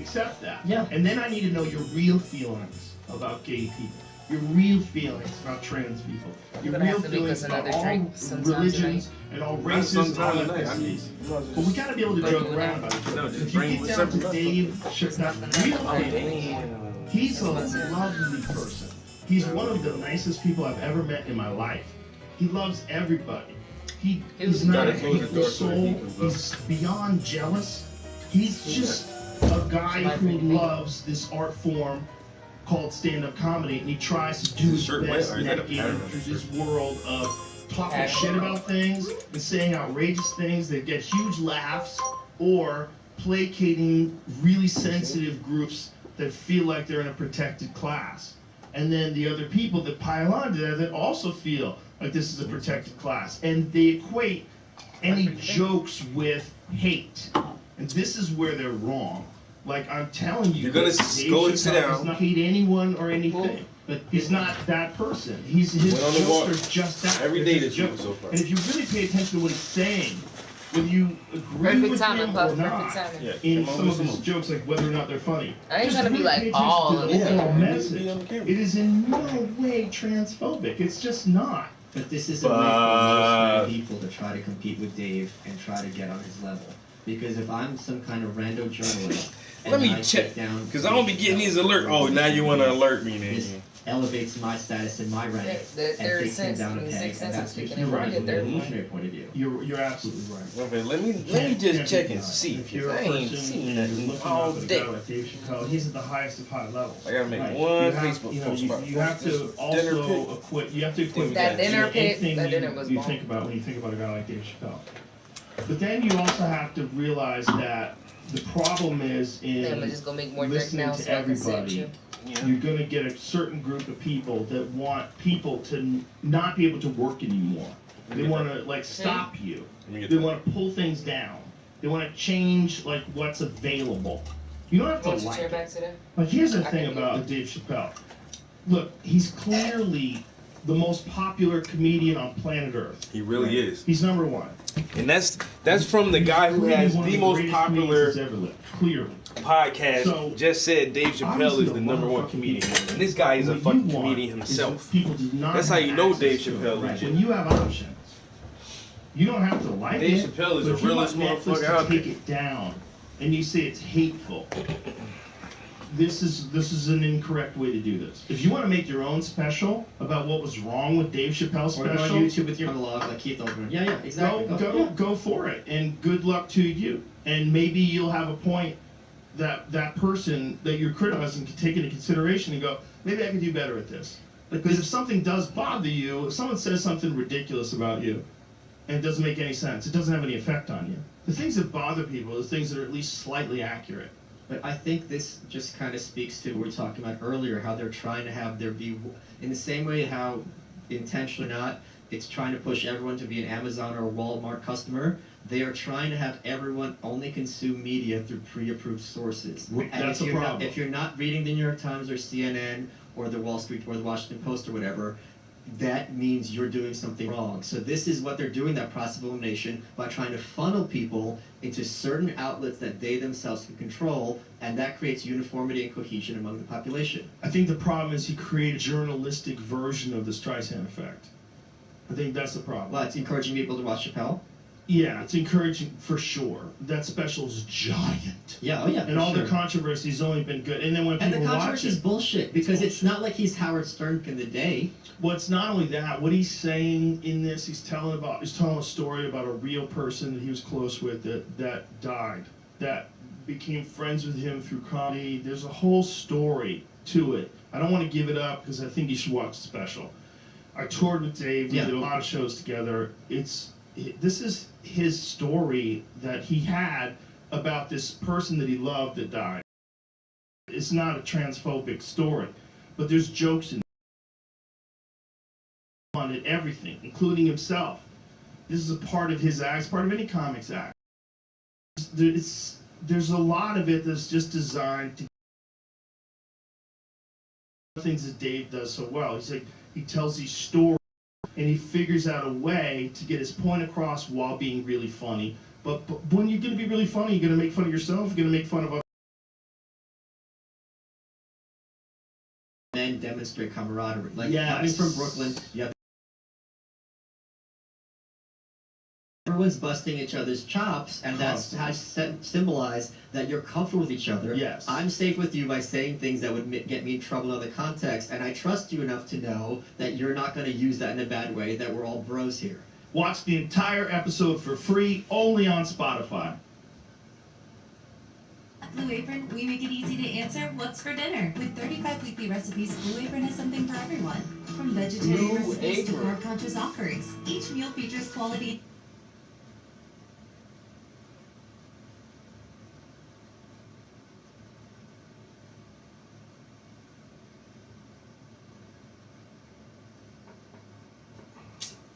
accept that. Yeah. And then I need to know your real feelings about gay people. Your real feelings about trans people. Your real feelings about all religions and all races and all ethnicities. But we gotta be able to joke around about it. If you get down to Dave Chappelle's real feelings, he's a lovely person. He's one of the nicest people I've ever met in my life. He loves everybody. He's not a hateful soul. He's beyond jealous. He's just a guy who loves this art form called stand-up comedy, and he tries to do his best navigating through this world of talking shit about things and saying outrageous things that get huge laughs, or placating really sensitive groups that feel like they're in a protected class. And then the other people that pile onto that also feel like this is a protected class. And they equate any jokes with hate. And this is where they're wrong. Like, I'm telling you, you're gonna go and sit down. Does not hate anyone or anything, but he's not that person. His jokes are just that. Every day that you so far. And if you really pay attention to what he's saying, whether you agree with him or not, in some of his jokes, like whether or not they're funny, I ain't trying to be like all of the overall message. It is in no way transphobic. It's just not. But this is a way for most people to try to compete with Dave and try to get on his level. Because if I'm some kind of rando journalist, let me check down because I don't be getting these alerts. Oh, now you want to alert me? This elevates my status in my rank and takes him down a peg, and that's the right from an evolutionary point of view. You're absolutely right. Okay, let me just check and see. If you're I ain't seen nothing all day. Dave Chappelle, he's at the highest of high levels. I gotta make one Facebook post. You have to also equate. You have to equate that dinner pic. That dinner was you think about when you think about a guy like Dave Chappelle. But then you also have to realize that the problem is in listening to everybody. You're going to get a certain group of people that want people to not be able to work anymore. They want to like stop you. They want to pull things down. They want to change like what's available. You don't have to like it. But here's the thing about Dave Chappelle. Look, he's clearly the most popular comedian on planet Earth. He really is. He's number one. And that's from the guy who has the most popular clearly podcast. So, just said Dave Chappelle is the number one comedian. And this guy is a fucking comedian himself. That's how you know Dave Chappelle is. When you have options, you don't have to like Dave it. Chappelle is the realest motherfucker out there. Take it down, and you say it's hateful. This is an incorrect way to do this. If you want to make your own special about what was wrong with Dave Chappelle's special, or on YouTube with your monologue like Keith Olbermann. Yeah, exactly. Go for it, and good luck to you. And maybe you'll have a point that person that you're criticizing can take into consideration and go, maybe I can do better at this. Because if something does bother you, if someone says something ridiculous about you, and it doesn't make any sense, it doesn't have any effect on you. The things that bother people are the things that are at least slightly accurate. But I think this just kind of speaks to what we were talking about earlier, how they're trying to have there be, in the same way how, intentionally or not, it's trying to push everyone to be an Amazon or a Walmart customer. They are trying to have everyone only consume media through pre-approved sources. That's a problem. If you're not reading the New York Times or CNN or the Wall Street or the Washington Post or whatever, that means you're doing something wrong. So this is what they're doing, that process of elimination, by trying to funnel people into certain outlets that they themselves can control, and that creates uniformity and cohesion among the population. I think the problem is he created a journalistic version of the Streisand effect. I think that's the problem. Well, it's encouraging people to watch Chappelle? Yeah, it's encouraging for sure. That special's giant. Yeah, oh yeah. And all the controversy's only been good. And then when people watch it, and the controversy's bullshit because it's not like he's Howard Stern in the day. Well, it's not only that. What he's saying in this, he's telling a story about a real person that he was close with that died, that became friends with him through comedy. There's a whole story to it. I don't want to give it up because I think you should watch the special. I toured with Dave. We did a lot of shows together. This is his story that he had about this person that he loved that died. It's not a transphobic story, but there's jokes in on it, everything, including himself. This is a part of his act, it's part of any comics act. There's a lot of it that's just designed to things that Dave does so well. He tells these stories. And he figures out a way to get his point across while being really funny. But when you're going to be really funny, you're going to make fun of yourself, you're going to make fun of other men demonstrate camaraderie. Like, coming from Brooklyn, you have everyone's busting each other's chops, and that's how symbolize that you're comfortable with each other. Yes. I'm safe with you by saying things that would get me in trouble in other contexts, and I trust you enough to know that you're not going to use that in a bad way, that we're all bros here. Watch the entire episode for free, only on Spotify. At Blue Apron, we make it easy to answer what's for dinner. With 35 weekly recipes, Blue Apron has something for everyone. From vegetarian recipes to carb-conscious offerings. Each meal features quality.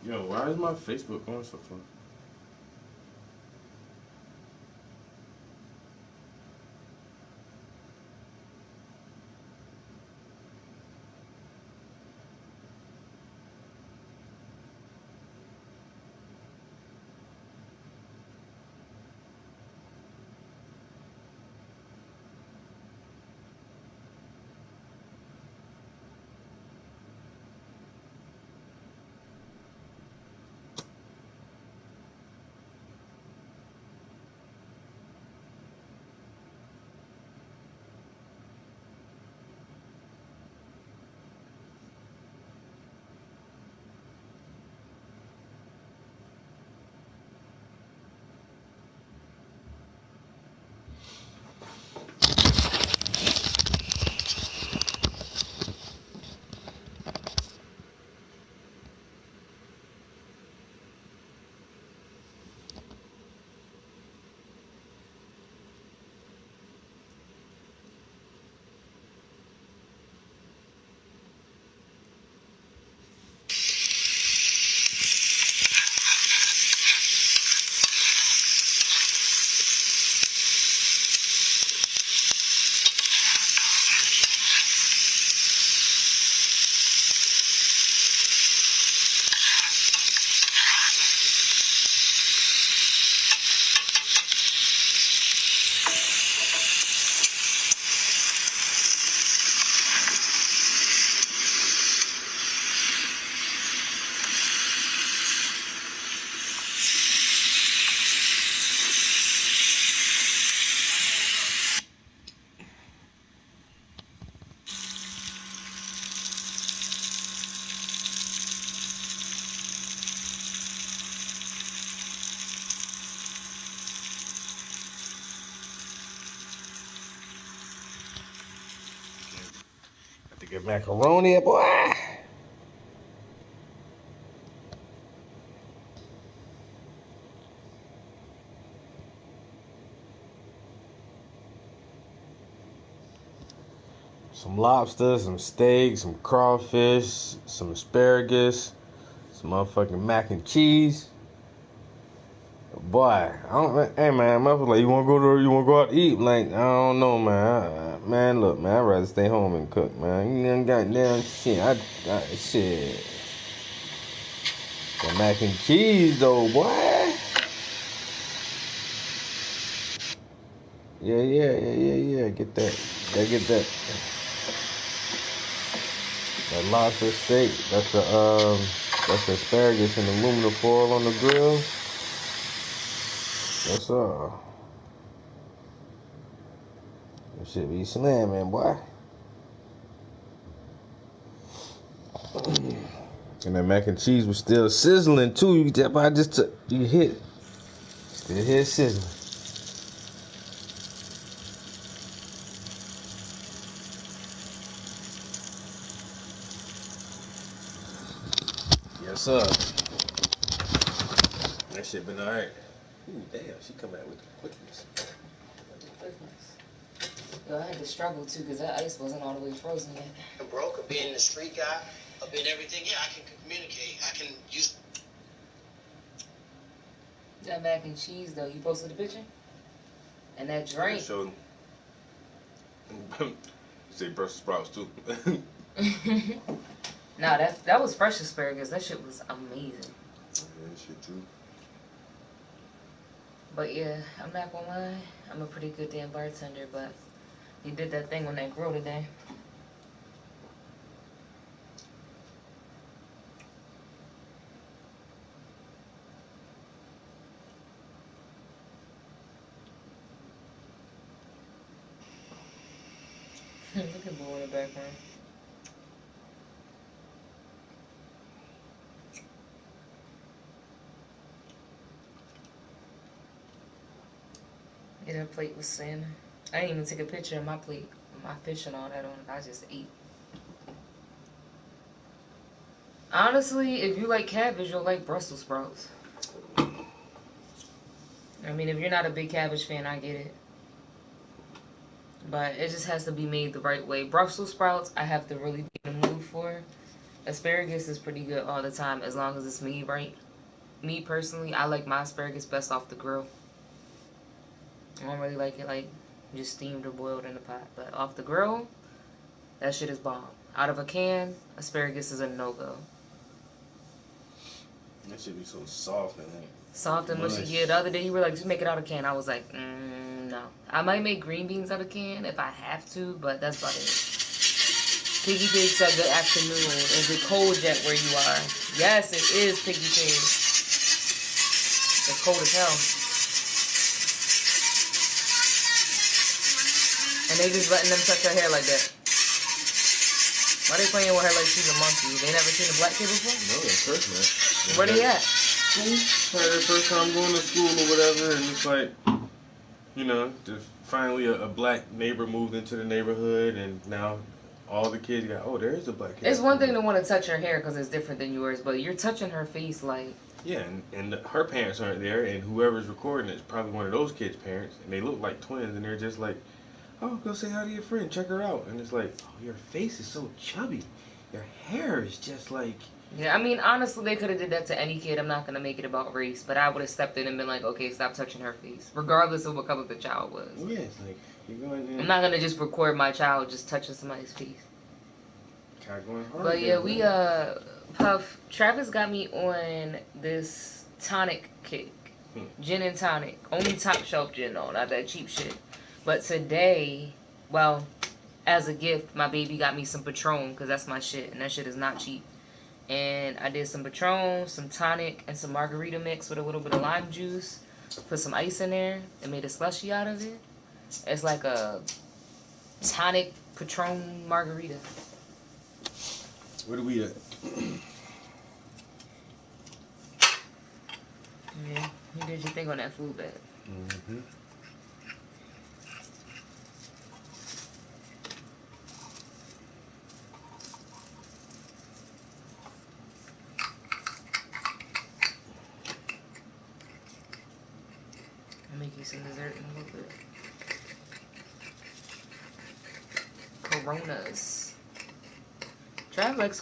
Yo, why is my Facebook going so far? To get macaroni, boy. Some lobster, some steak, some crawfish, some asparagus, some motherfucking mac and cheese. Boy, hey man, motherfucker, like, you wanna go out to eat? Like, I don't know, man. Man, look, man, I'd rather stay home and cook, man. You ain't goddamn shit. Shit. The mac and cheese, though, boy. Yeah. Get that. Gotta get that. That lobster steak. That's the asparagus and aluminum foil on the grill. That's That shit be slamming, boy. And that mac and cheese was still sizzling too. You hit. Still hit sizzling. Yes, sir. That shit been alright. Ooh, damn, she come out with the quickness. Yo, I had to struggle too because that ice wasn't all the way frozen yet. I'm broke, or being the street guy, or being everything. Yeah, I can communicate. I can use. That mac and cheese though, you posted the picture? And that drink. I showed him. Say Brussels sprouts too. Nah, that was fresh asparagus. That shit was amazing. Yeah, that shit too. But yeah, I'm not gonna lie, I'm a pretty good damn bartender, but he did that thing on that grill today. Look at Boo in the background. Yeah, that plate was salmon. I didn't even take a picture of my plate, my fish and all that on it. I just ate. Honestly, if you like cabbage, you'll like Brussels sprouts. I mean, if you're not a big cabbage fan, I get it. But it just has to be made the right way. Brussels sprouts, I have to really be in the mood for. Asparagus is pretty good all the time as long as it's made right. Me personally, I like my asparagus best off the grill. I don't really like it like just steamed or boiled in the pot. But off the grill, that shit is bomb. Out of a can, asparagus is a no-go. That should be so soft and soft and mushy. Yeah, the other day you were like, just make it out of can. I was like, no. I might make green beans out of can if I have to, but that's about it. Piggy Pig said good afternoon. Is it cold yet where you are? Yes, it is, Piggy Pig. It's cold as hell. And they just letting them touch her hair like that. Why they playing with her like she's a monkey? They never seen a black kid before? no, of course not. Where they at? School. Like their first time going to school or whatever, and it's like, you know, finally a black neighbor moved into the neighborhood, and now all the kids got, oh, there's a black kid. It's one thing to want to touch her hair because it's different than yours, but you're touching her face like... Yeah, and her parents aren't there, and whoever's recording it is probably one of those kids' parents, and they look like twins, and they're just like, oh, go say hi to your friend, check her out. And it's like, oh, your face is so chubby. Your hair is just like... Yeah, I mean, honestly, they could have did that to any kid. I'm not going to make it about race, but I would have stepped in and been like, okay, stop touching her face, regardless of what color the child was. Yeah, it's like, you're going in... I'm not going to just record my child just touching somebody's face. Going hard. But yeah, we, Puff, Travis got me on this tonic kick. Gin and tonic. Only top shelf gin, though, not that cheap shit. But today, well, as a gift, my baby got me some Patron, because that's my shit, and that shit is not cheap. And I did some Patron, some tonic, and some margarita mix with a little bit of lime juice. Put some ice in there and made a slushie out of it. It's like a tonic Patron margarita. Where do we at? Yeah, you did your thing on that food bag. Mm-hmm. I'll make you some dessert in a little bit. Coronas. Trav likes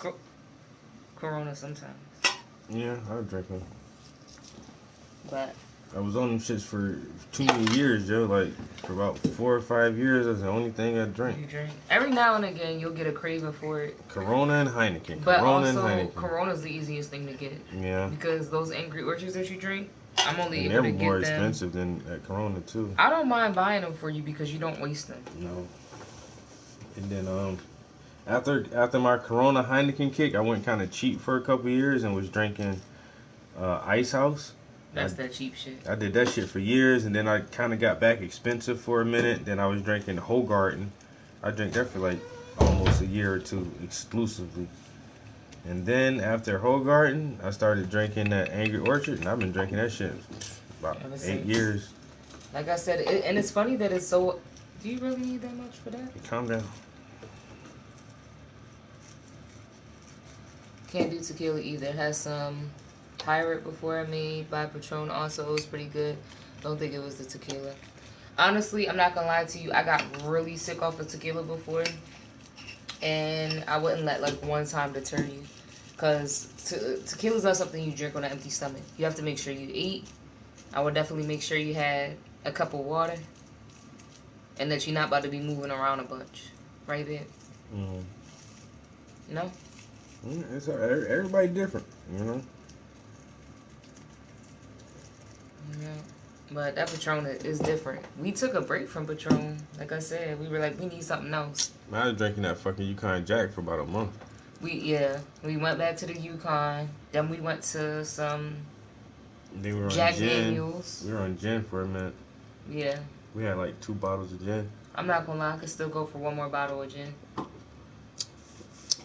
Corona sometimes. Yeah, I would drink them. But I was on them shits for too many years, Joe. Like, for about 4 or 5 years, that's the only thing I drank. you drink. Every now and again, you'll get a craving for it. Corona and Heineken. But Corona also, and Heineken. Corona's the easiest thing to get. Yeah. Because those Angry Orchards that you drink, I'm only And able they're to get more them. expensive than at Corona, too. I don't mind buying them for you because you don't waste them. No. And then, after my Corona Heineken kick, I went kind of cheap for a couple years and was drinking Ice House. That's that cheap shit. I did that shit for years, and then I kind of got back expensive for a minute. Then I was drinking Hoegaarden. I drank that for like almost a year or two exclusively. And then after Hoegaarden, I started drinking that Angry Orchard, and I've been drinking that shit about 8 years. Like I said, and it's funny that it's so... Do you really need that much for that? Calm down. Can't do tequila either. It has some Pirate before I made by Patron also. It was pretty good. Don't think it was the tequila. Honestly, I'm not gonna lie to you. I got really sick off of tequila before. And I wouldn't let like one time deter you. Because tequila's not something you drink on an empty stomach. You have to make sure you eat. I would definitely make sure you had a cup of water. And that you're not about to be moving around a bunch. Right, babe? No? It's everybody different, you know? Yeah. But that Patron is different. We took a break from Patron. Like I said, we were like, we need something else. I was drinking that fucking Yukon Jack for about a month. We went back to the Yukon. Then we went to some They were on Jack gin. Daniels. We were on gin for a minute. Yeah. We had like 2 bottles of gin. I'm not gonna lie, I could still go for one more bottle of gin.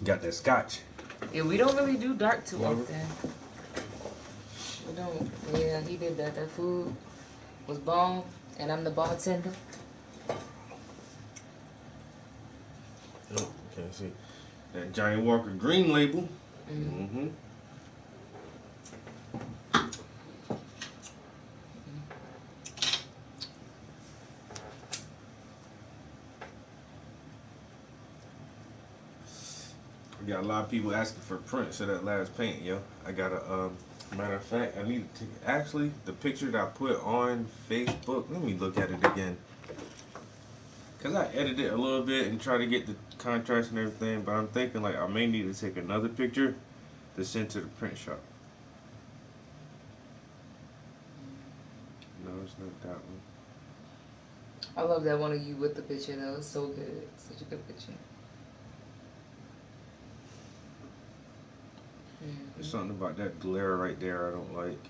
Got that scotch. Yeah, we don't really do dark too often. We don't. Yeah, he did that. That food was bomb, and I'm the bartender. Oh, can't see. That Johnny Walker Green Label. Mm-hmm. We got a lot of people asking for prints of that last paint, yo. I got a matter of fact, I need to actually the picture that I put on Facebook. Let me look at it again. Cause I edited it a little bit and try to get the contrast and everything, but I'm thinking like I may need to take another picture to send to the print shop. No, it's not that one. I love that one of you with the picture. That was so good. Such a good picture. There's something about that glare right there I don't like.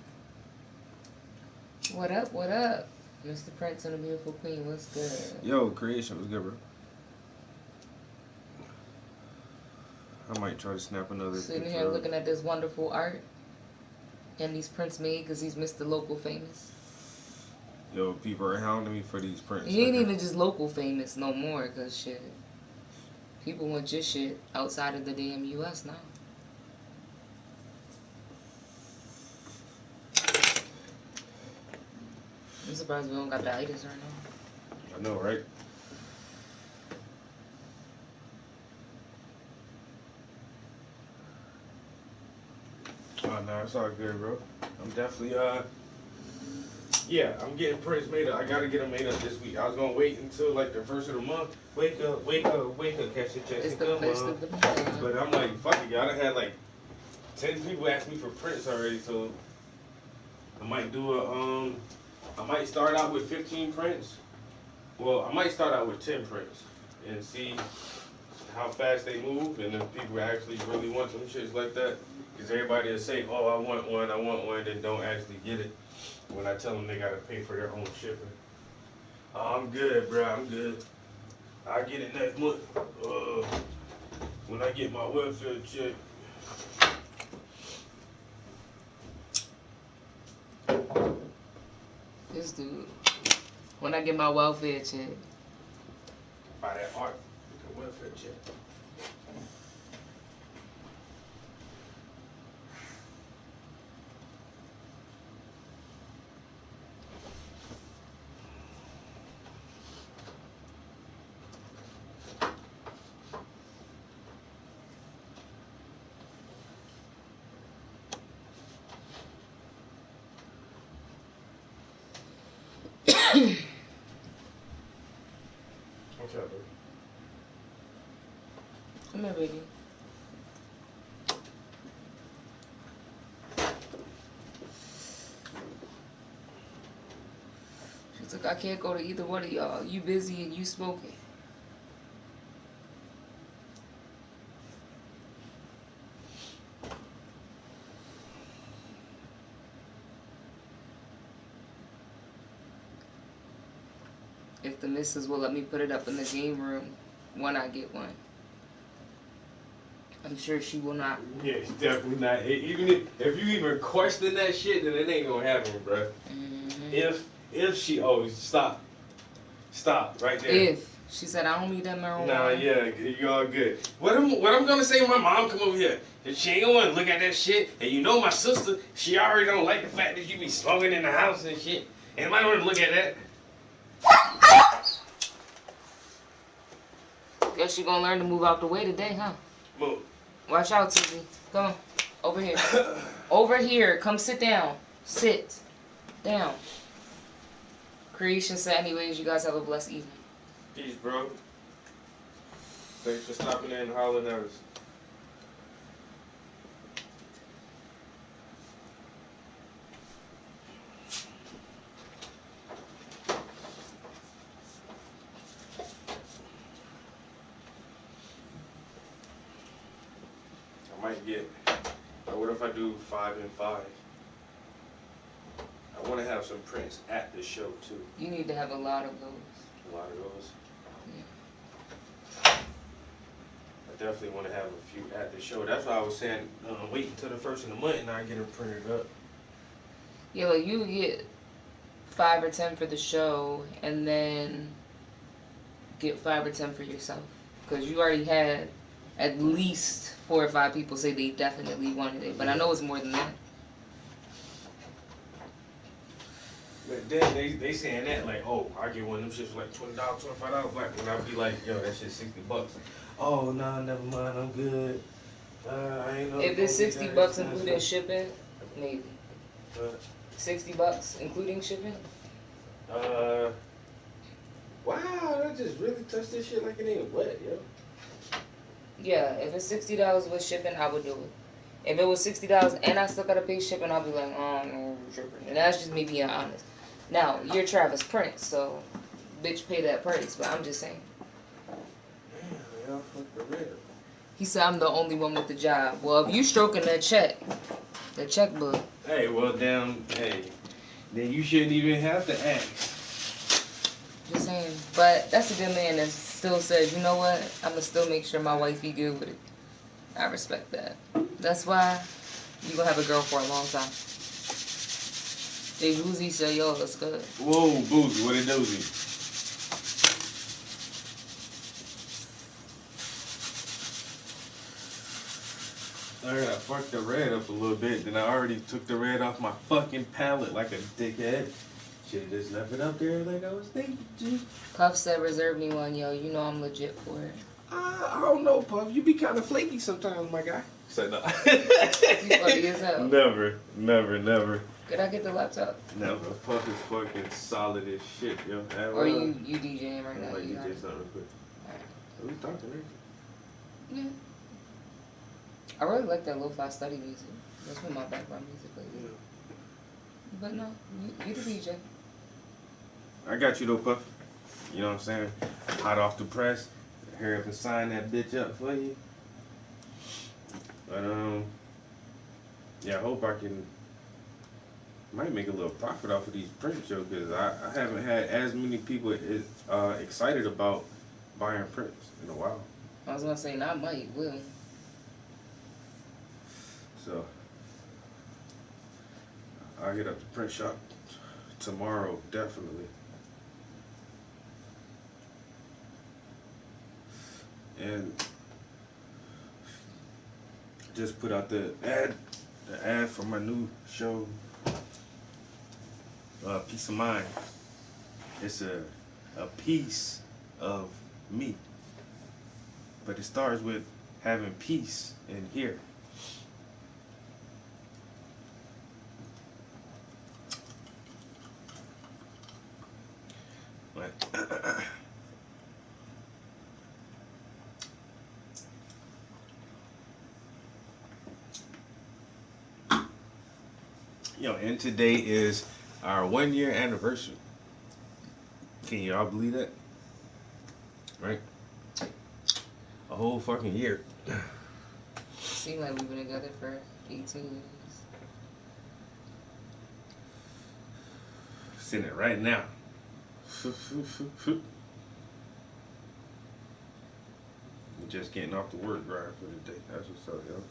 What up? What up? Mr. Prince and the Beautiful Queen. What's good? Yo, creation was good, bro. I might try to snap another Sitting picture. here looking at this wonderful art and these prints made because he's Mr. Local Famous. Yo, people are hounding me for these prints. He ain't even just local famous no more because shit. People want your shit outside of the damn U.S. now. I'm surprised we don't got the itis right now. I know, right? Oh, no, it's all good, bro. I'm definitely, yeah, I'm getting prints made up. I gotta get them made up this week. I was gonna wait until, like, the first of the month. Wake up, wake up, wake up, catch your chest It's and the come first on. of the month. But I'm like, fuck it, y'all. I had, like, 10 people ask me for prints already, so I might do I might start out with 15 prints. Well, I might start out with 10 prints and see how fast they move and if people actually really want some shits like that. Because everybody will say, oh, I want one, then don't actually get it when I tell them they gotta pay for their own shipping. Oh, I'm good, bro, I'm good. I'll get it next month. When I get my welfare check. This dude. When I get my welfare check. Buy that art with the welfare check. What's up, dude? Come here, baby. She's like, I can't go to either one of y'all. You busy and you smoking. If the missus will let me put it up in the game room when I get one. I'm sure she will not. Yeah, it's definitely not. Even if you even question that shit, then it ain't gonna happen, bro. Mm-hmm. If she stop right there. If she said I don't need that marijuana. Nah, yeah, you all good. What I'm gonna say when my mom come over here? If she ain't gonna want to look at that shit, and you know my sister, she already don't like the fact that you be smoking in the house and shit. And I want to look at that. Guess she gonna learn to move out the way today, huh? Move. Watch out, Tizzy. Come on. Over here. Over here. Come sit down. Sit down. Creation said, anyways, you guys have a blessed evening. Peace, bro. Thanks for stopping in and hollering at us. I might get, what if I do 5 and 5? I want to have some prints at the show too. You need to have a lot of those. A lot of those. definitely want to have a few at the show. That's why I was saying wait until the first of the month and I get it printed up. Yeah, like you get 5 or 10 for the show, and then get 5 or 10 for yourself, because you already had at least 4 or 5 people say they definitely wanted it, but I know it's more than that. But then they saying that like, oh, I get one of them shits for like $20, $25 black, and I'll be like, yo, that shit's $60. Oh nah, never mind, I'm good. I ain't know. If it's $60 including shipping, maybe. $60 including shipping. Wow, that just really touched this shit like it ain't wet, yo. Yeah, if it's $60 with shipping, I would do it. If it was $60 and I still gotta pay shipping, I'll be like, oh, no, shipping. And that's just me being honest. Now, you're Travis Prince, so bitch, pay that price. But I'm just saying. Damn, y'all fucked the red. He said I'm the only one with the job. Well, if you stroking that checkbook. Hey, well, damn, hey, then you shouldn't even have to ask. Just saying. But that's a good man that still says, you know what? I'm gonna still make sure my wife be good with it. I respect that. That's why you gonna have a girl for a long time. Jay Boozy said, yo, that's good. Whoa, Boozy, what it dozy? I gotta fuck the red up a little bit, then I already took the red off my fucking palette like a dickhead. Should've just left it up there like I was thinking, G. Puff said, reserve me one, yo. You know I'm legit for it. I don't know, Puff. You be kind of flaky sometimes, my guy. So no. You funny as hell. Never. Could I get the laptop? Never. Puff is fucking solid as shit, yo. Or you DJing right now? Like You DJ something real quick. Alright. Are we talking, right? Yeah. I really like that lo-fi study music. That's what my background music lately. Yeah. But no, you the DJ. I got you though, Puff. You know what I'm saying? Hot off the press. Hurry up and sign that bitch up for you. But yeah, I hope I might make a little profit off of these print shows, because I haven't had as many people excited about buying prints in a while. I was gonna say, not might, will. So I'll hit up the print shop tomorrow, definitely. And just put out the ad for my new show, Peace of Mind. It's a piece of me, but it starts with having peace in here. But yo, and today is our 1 year anniversary. Can y'all believe that? Right? A whole fucking year. Seems like we've been together for 18 years. Sitting it right now. Just getting off the work drive for the day. That's what's up, yo.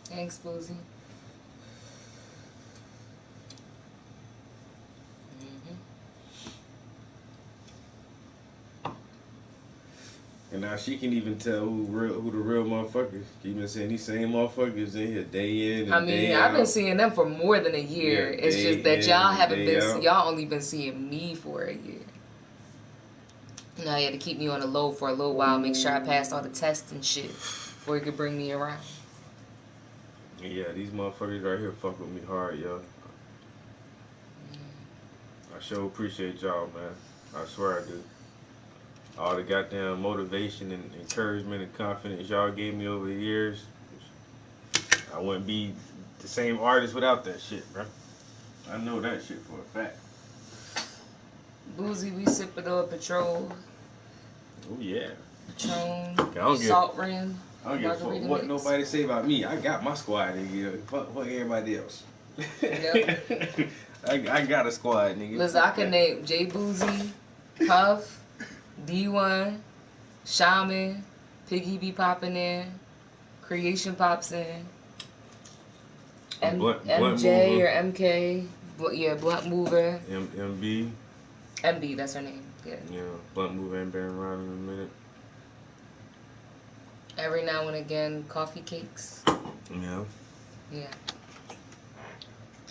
Thanks, Boozy. And now she can even tell who the real motherfuckers. She been saying these same motherfuckers in here day in and day out. I've been seeing them for more than a year. Yeah, it's just that y'all haven't been. out. Y'all only been seeing me for a year. Now you had to keep me on the low for a little while, make sure I passed all the tests and shit before you could bring me around. Yeah, these motherfuckers right here fuck with me hard, yo. I sure appreciate y'all, man. I swear I do. All the goddamn motivation and encouragement and confidence y'all gave me over the years. I wouldn't be the same artist without that shit, bro. I know that shit for a fact. Boozy, we sipping on Patrol. Oh yeah. Patron, Salt Rim. I don't give a fuck what nobody say about me. I got my squad, nigga. Fuck everybody else. Yep. I got a squad, nigga. Listen, I can name Jay Boozy, Puff, D1, Shaman, Piggy be popping in, Creation pops in, Blunt MJ Mover. or MK, yeah, Blunt Mover. MB. MB, that's her name. Yeah. Yeah, Blunt Mover and Baron Rod in a minute. Every now and again, Coffee Cakes. Yeah. Yeah.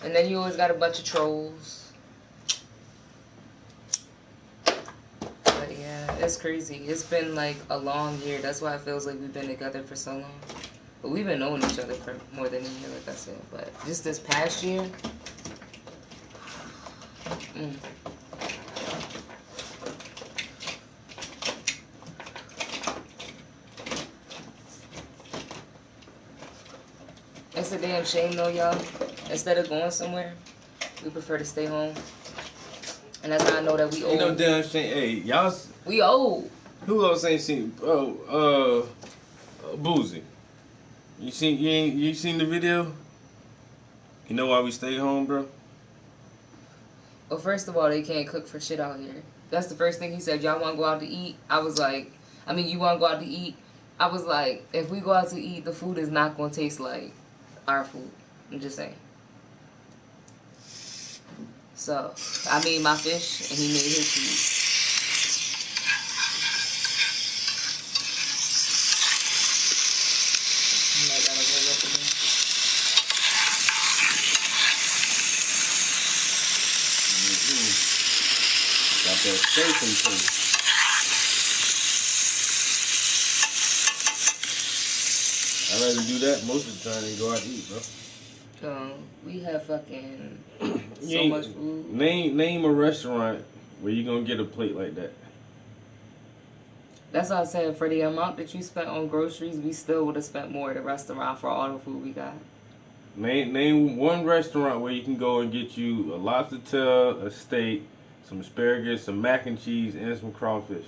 And then you always got a bunch of trolls. But yeah, it's crazy. It's been like a long year. That's why it feels like we've been together for so long. But we've been knowing each other for more than a year, like I said. But just this past year. It's a damn shame though, y'all. Instead of going somewhere, we prefer to stay home. And that's how I know that we old. You know, damn shame. Hey, y'all. We old. Who else ain't seen? Boozy. You seen the video? You know why we stay home, bro? Well, first of all, they can't cook for shit out here. That's the first thing he said. Y'all want to go out to eat? I was like, you want to go out to eat? I was like, if we go out to eat, the food is not going to taste like our food. I'm just saying. So, I made my fish, and he made his food. Got that steak and thing. I'd rather do that most of the time than go out to eat, bro. We have fucking so much food. Name a restaurant where you gonna get a plate like that. That's what I said. For the amount that you spent on groceries, we still would have spent more at a restaurant for all the food we got. Name one restaurant where you can go and get you a lobster tail, a steak, some asparagus, some mac and cheese, and some crawfish.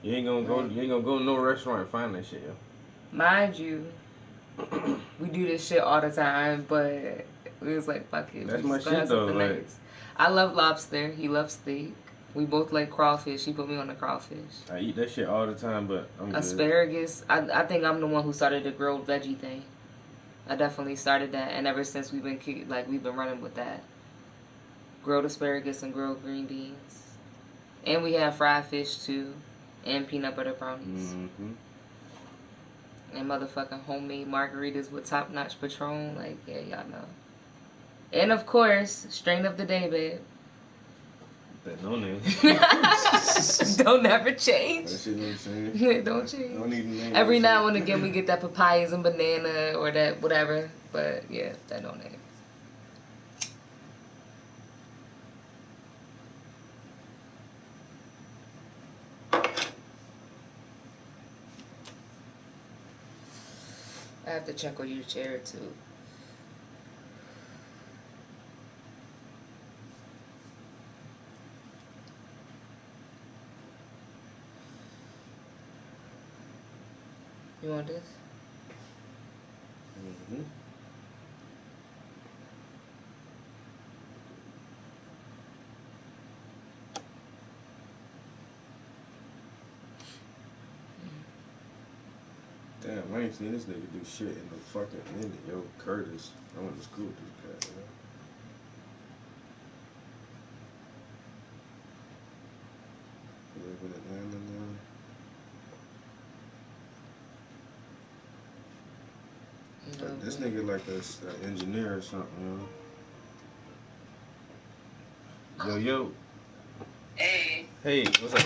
You ain't gonna go to no restaurant and find that shit, yo. Mind you, we do this shit all the time, but we was like, fuck it. That's my shit though. Like, nice. I love lobster. He loves steak. We both like crawfish. He put me on the crawfish. I eat that shit all the time, but I'm asparagus. I think I'm the one who started the grilled veggie thing. I definitely started that, and ever since we've been running with that. Grilled asparagus and grilled green beans, and we have fried fish too, and peanut butter brownies. Mm-hmm. And motherfucking homemade margaritas with top-notch Patron. Like, yeah, y'all know. And, of course, strain of the day, babe. That no name. Don't never change. That shit don't change. Don't change. Don't need a name. Every now and again we get that papayas and banana or that whatever. But, yeah, that no name. I have to check on your chair, too. You want this? Mm-hmm. Damn, I ain't seen this nigga do shit in the fucking minute, yo. Curtis. I went to school with this guy, yo. You live in Atlanta now? Like, this nigga like an engineer or something, yo. Yo. Hey. Hey, what's up?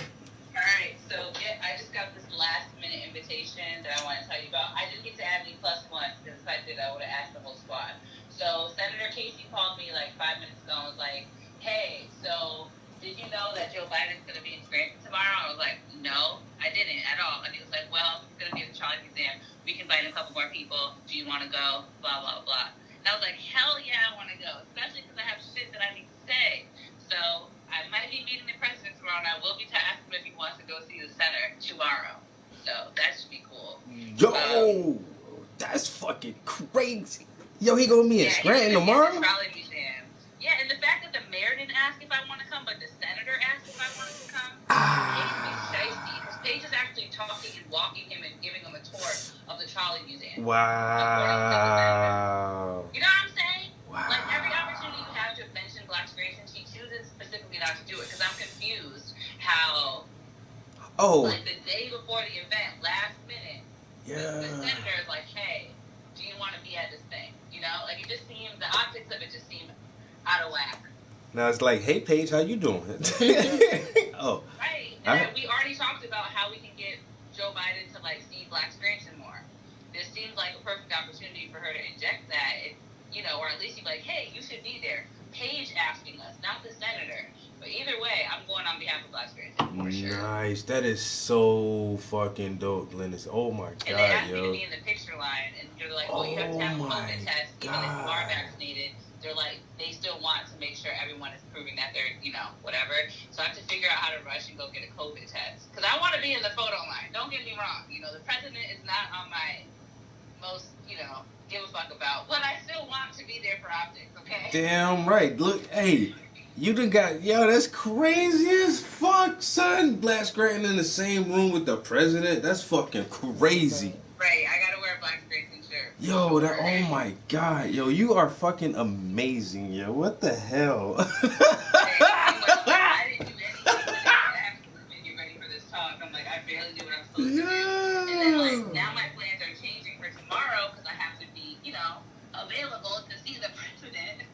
Alright, so I just got this last minute invitation that I want to tell you about. I didn't get to add any plus ones because if I did, I would have asked the whole squad. So Senator Casey called me like 5 minutes ago and was like, hey, so did you know that Joe Biden's going to be in Scranton tomorrow? I was like, no, I didn't at all. And he was like, well, he's going to be at the Charlie Museum. We can invite a couple more people. Do you want to go? Blah, blah, blah. And I was like, hell yeah, I want to go, especially because I have shit that I need to say. So I might be meeting the president tomorrow, and I will be asking him if he wants to go see the center tomorrow. So that should be cool. Yo, that's fucking crazy. Yo, he gonna be in Scranton tomorrow? Museum. Yeah, and the fact that the mayor didn't ask if I want to come, but the senator asked if I wanted to come, Paige be shiesty. Because Paige is actually actually talking and walking him and giving him a tour of the trolley museum. Wow. You know what I'm saying? Wow. Like, every opportunity you have to mention Black creation, she chooses specifically not to do it, because I'm confused how, like, the day before the event, last minute, the senator is like, hey, do you want to be at this thing? You know? Like, it just seems, the optics of it just seem out of whack. Now it's like, hey, Paige, how you doing? Oh. Right. And we already talked about how we can get Joe Biden to, like, see Black creation more. This seems like a perfect opportunity for her to inject that, you know, or at least be like, hey, you should be there. Paige asking us, not the senator. But either way, I'm going on behalf of Black creation for sure. Nice. That is so fucking dope, Linus. Oh my God, and they asked yo. me to be in the picture line, and they're like, well, you have to have a COVID test, even if you are vaccinated. They're like, they still want to make sure everyone is proving that they're, you know, whatever. So I have to figure out how to rush and go get a COVID test. Because I want to be in the photo line. Don't get me wrong. You know, the president is not on my most, you know, give a fuck about. But I still want to be there for optics, okay? Damn right. Look, hey, you done got, yo, that's crazy as fuck, son. Black Scranton in the same room with the president. That's fucking crazy. Right, I gotta wear a Black Scranton shirt. Yo, that, oh my God. Yo, you are fucking amazing, yo. What the hell? I didn't do anything. I have to get ready for this talk. I'm like, I barely do what I'm supposed to do. And then, like, now my plans are changing for tomorrow because I have to be, you know, available to see the president.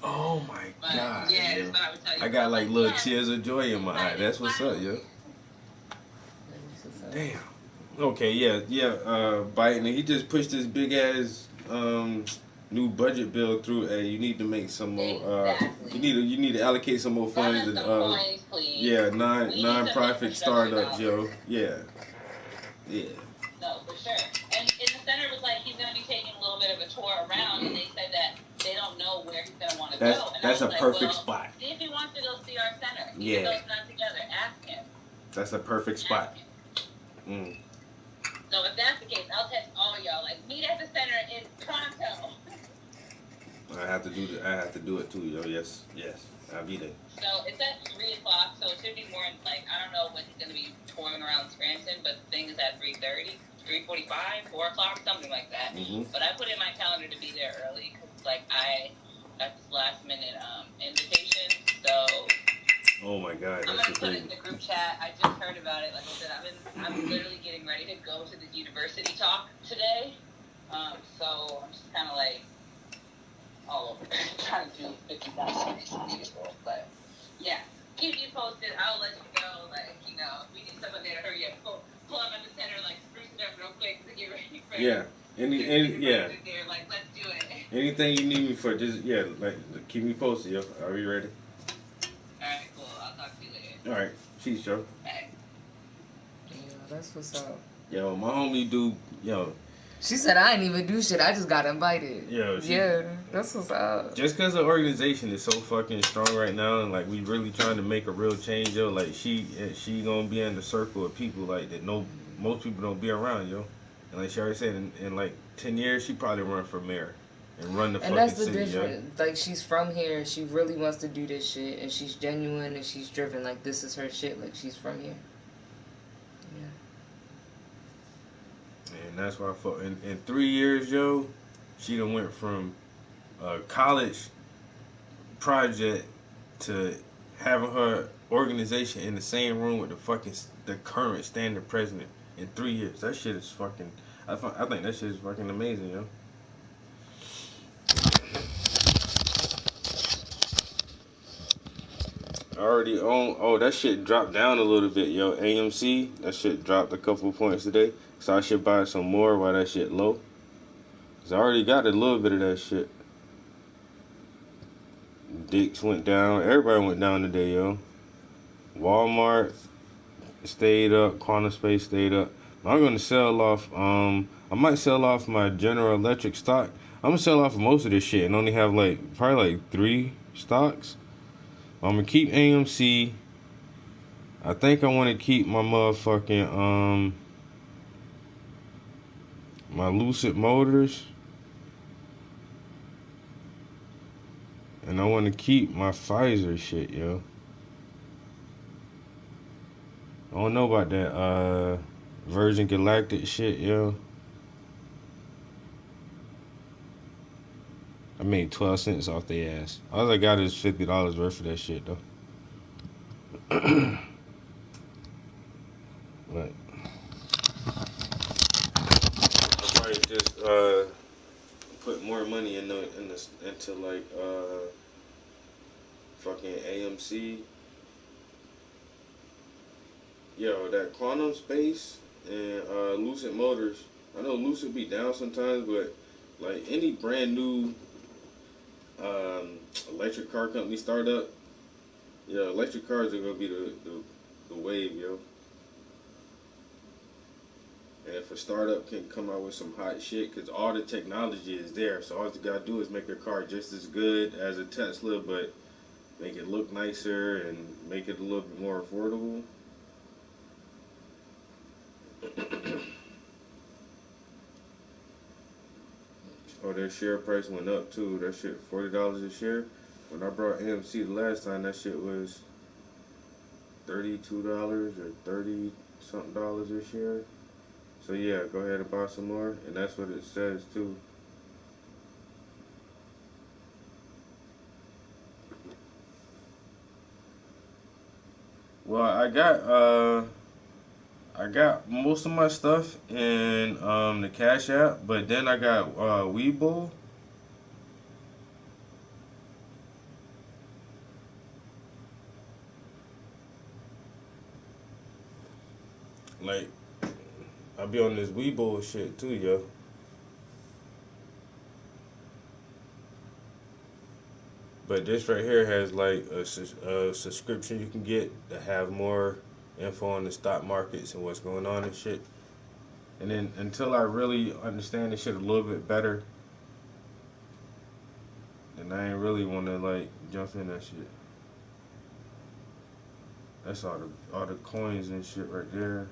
Oh my God. Yeah, yo. that's what I would tell you. I got like little tears of joy in my eye. That's what's up, yo. Damn. Okay, yeah. Biden, he just pushed this big ass new budget bill through. Hey, you need to make some more. You need to allocate some more funds. And coins, please. yeah, non-profit startups, yo. Yeah. No, for sure. And the center was like, he's gonna be taking a little bit of a tour around, and they said that they don't know where he's gonna want to go. And that's a like, perfect spot. See if he wants to go see our center. Yeah. Even though it's not together, ask him. That's a perfect spot. So if that's the case, I'll text all y'all, like, meet at the center in Toronto. I have to do it too, yo. Yes, I'll be there. So it's at 3 o'clock, so it should be more like, I don't know when he's gonna be touring around Scranton, but the thing is at 3:30, 3:45, 4 o'clock, something like that. But I put in my calendar to be there early because, like, I got this last minute invitation. So oh my God, I'm gonna put it in the group chat. I just heard about it. Like I said, I'm literally getting ready to go to the university talk today. So I'm just kind of like all over trying to do 50,000 people. But yeah, keep you posted. I'll let you know. Like, you know, if we need someone there to hurry up, pull up at the center, like spruce it up real quick to get ready for yeah. Yeah. Like, let's do it. Anything you need me for, just like keep me posted, yo. Are you ready? Alright, cool. I'll talk to you later. Alright, peace, yo. Bye. Yeah, that's what's up. Yo, my homie do, yo. She said I didn't even do shit. I just got invited. Yo, yeah, that's what's up. Just because the organization is so fucking strong right now, and like we really trying to make a real change, yo. Like she gonna be in the circle of people like that. Most people don't be around, yo. And like she already said, in like 10 years, she probably run for mayor and run the fucking city. And that's the difference. Yo. Like, she's from here, she really wants to do this shit, and she's genuine and she's driven. Like, this is her shit. Like, she's from here. Yeah. And that's why I thought in 3 years, yo, she done went from a college project to having her organization in the same room with the current standing president in 3 years. That shit is fucking. I think that shit is fucking amazing, yo. I already own. Oh, that shit dropped down a little bit, yo. AMC, that shit dropped a couple points today, so I should buy some more while that shit low. Cause I already got a little bit of that shit. Dix went down. Everybody went down today, yo. Walmart stayed up. Quantum Space stayed up. I'm gonna sell off. I might sell off my General Electric stock. I'm gonna sell off most of this shit and only have probably 3 stocks. I'm gonna keep AMC. I think I want to keep my motherfucking my Lucid Motors, and I want to keep my Pfizer shit, yo. I don't know about that Virgin Galactic shit, yo. I made 12 cents off their ass. All I got is $50 worth of that shit, though. But I probably just put more money into like fucking AMC. Yo, that Quantum Space and Lucid Motors. I know Lucid be down sometimes, but like any brand new electric car company startup, yeah, electric cars are gonna be the wave, yo. And if a startup can come out with some hot shit, because all the technology is there, so all you gotta do is make a car just as good as a Tesla, but make it look nicer and make it a little bit more affordable. Oh, their share price went up too. That shit, $40 a share. When I brought AMC the last time, that shit was $32 or 30 something dollars a share. So yeah, go ahead and buy some more, and that's what it says too. Well, I got most of my stuff in the Cash App, but then I got Webull. Like I be on this Webull shit too, yo. But this right here has like a subscription you can get to have more info on the stock markets and what's going on and shit. And then until I really understand this shit a little bit better, then I ain't really want to like jump in that shit. That's all the coins and shit right there.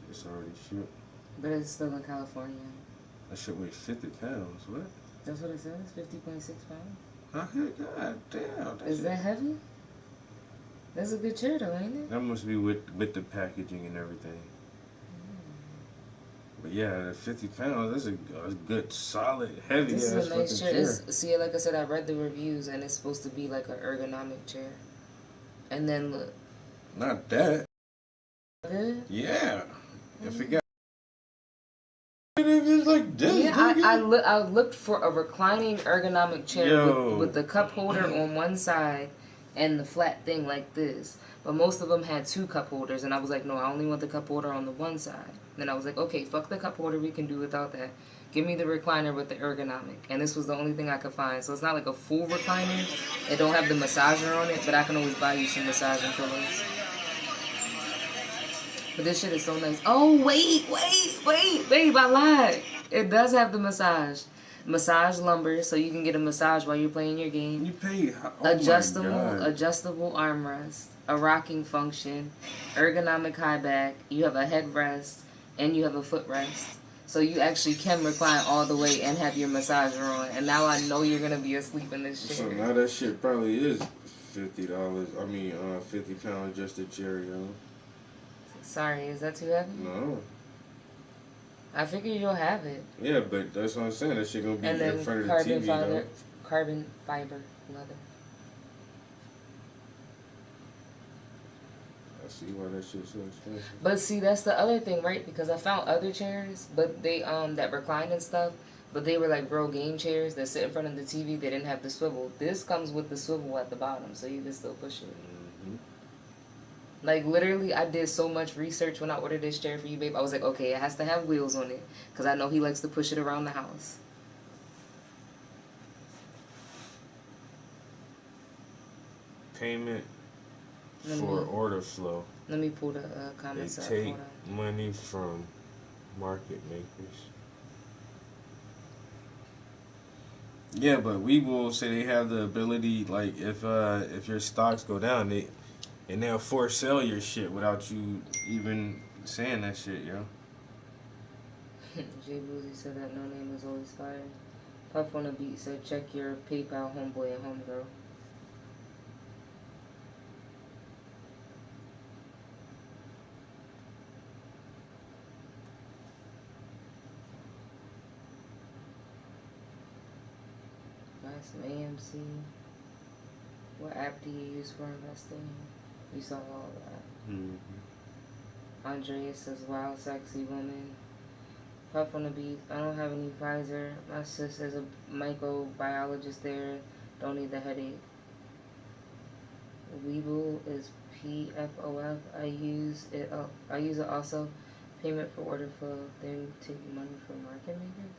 It's already shit. But it's still in California. That shit weighs 50 pounds. What? That's what it says. 50.6 pounds. Huh? God damn. Is that heavy? That's a good chair though, ain't it? That must be with the packaging and everything. But yeah, 50 pounds, that's a good, solid, heavy this ass is a nice fucking chair. See, like I said, I read the reviews and it's supposed to be like an ergonomic chair. And then look. Not that. Good? Yeah. If it got it's like this. Yeah, I looked for a reclining ergonomic chair with the cup holder on one side and the flat thing like this. But most of them had two cup holders, and I was like, no, I only want the cup holder on the one side. Then I was like, okay, fuck the cup holder, we can do without that. Give me the recliner with the ergonomic. And this was the only thing I could find. So it's not like a full recliner. It don't have the massager on it, but I can always buy you some massaging pillows. But this shit is so nice. Oh, wait, babe, I lied. It does have the massage lumbar, so you can get a massage while you're playing your game. You pay adjustable armrest, a rocking function, ergonomic high back. You have a headrest and you have a footrest, so you actually can recline all the way and have your massager on. And now I know you're gonna be asleep in this chair. So now that shit probably is $50. I mean, 50 pounds just a chair, yo. Sorry, is that too heavy? No. I figure you'll have it. Yeah, but that's what I'm saying. That shit gonna be in front of the TV, though. Carbon fiber leather. I see why that shit's so expensive. But see, that's the other thing, right? Because I found other chairs, but they that recline and stuff, but they were like real game chairs that sit in front of the TV. They didn't have the swivel. This comes with the swivel at the bottom, so you can still push it. Mm-hmm. Like, literally, I did so much research when I ordered this chair for you, babe. I was like, okay, it has to have wheels on it, because I know he likes to push it around the house. Payment for order flow. Let me pull the comments up. They take money from market makers. Yeah, but Webull say they have the ability, like, if your stocks go down, they'll force sell your shit without you even saying that shit, yo. Jay Boozy said that No Name is always fire. Puff on a Beat said check your PayPal, homeboy and homegirl. some AMC. What app do you use for investing? You saw all that. Andreas says, wow, sexy woman. Puff on the beat. I don't have any Pfizer. My sis is a microbiologist there. Don't need the headache. Webull is PFOF. I use it also. Payment for order flow. They take money from market makers.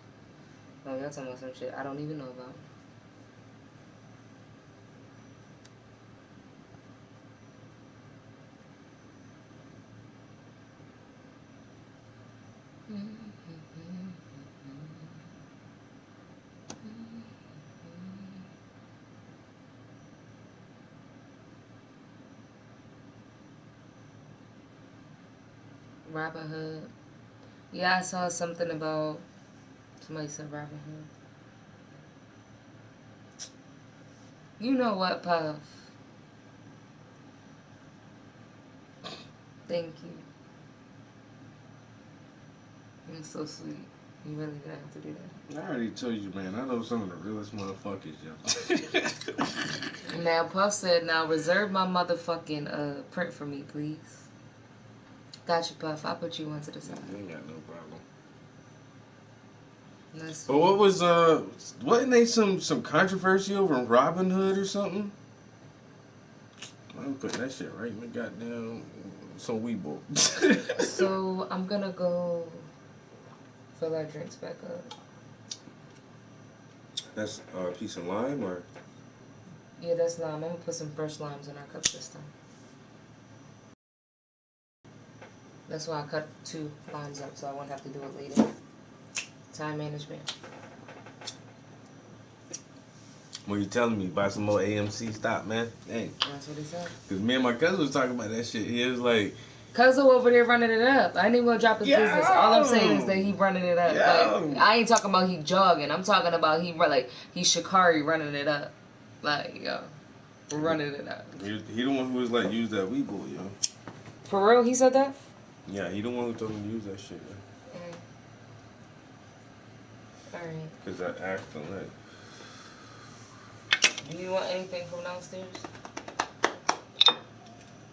Oh, y'all talking about some shit I don't even know about. Robinhood. Yeah, I saw something about somebody said Robinhood. You know what, Puff? Thank you. You're so sweet. You really didn't have to do that. I already told you, man. I know some of the realest motherfuckers, yo. Now, Puff said, now reserve my motherfucking print for me, please. Got you, Puff. I'll put you one to the side. You ain't got no problem. But what was, wasn't they some controversy over Robinhood or something? I'm putting that shit right in the goddamn, some Webull. So, I'm gonna go fill our drinks back up. That's a piece of lime, or? Yeah, that's lime. I'm gonna put some fresh limes in our cups this time. That's why I cut 2 limes up, so I won't have to do it later. Time management. Well, you telling me buy some more AMC stock, man? Dang. That's what he said. Cause me and my cousin was talking about that shit. He was like, Cuzzo over there running it up. I ain't even gonna drop his business. All I'm saying is that he running it up. Like, I ain't talking about he jogging. I'm talking about he Shikari running it up. Like, yo, running it up. He the one who was like, use that Webull, yo. For real, he said that? Yeah, he the one who told him to use that shit, yo. Alright. Cause I asked him like, do you want anything from downstairs?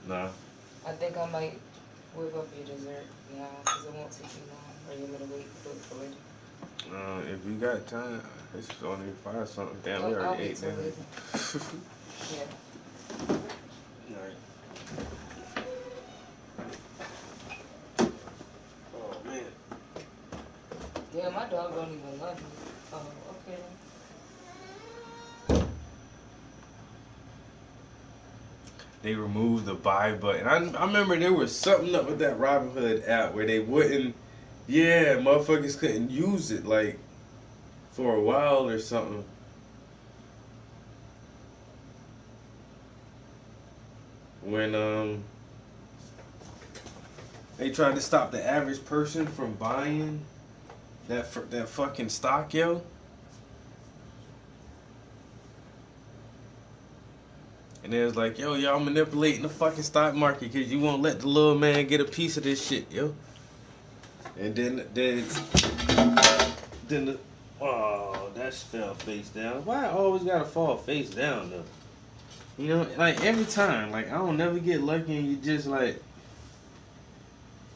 nah. I think I might whip up your dessert now, because it won't take you long. Or you gonna wait to do it for later? If you got time, it's only 5 something. Damn, we already ate now. Yeah. Alright. Oh man. Yeah, my dog don't even love me. Oh, okay. They removed the buy button. I remember there was something up with that Robinhood app where they wouldn't, motherfuckers couldn't use it like for a while or something. When they tried to stop the average person from buying that fucking stock, yo. And it was like, yo, y'all manipulating the fucking stock market because you won't let the little man get a piece of this shit, yo. And then that fell face down. Why I always gotta fall face down, though? You know, like every time, like I don't never get lucky and you just like,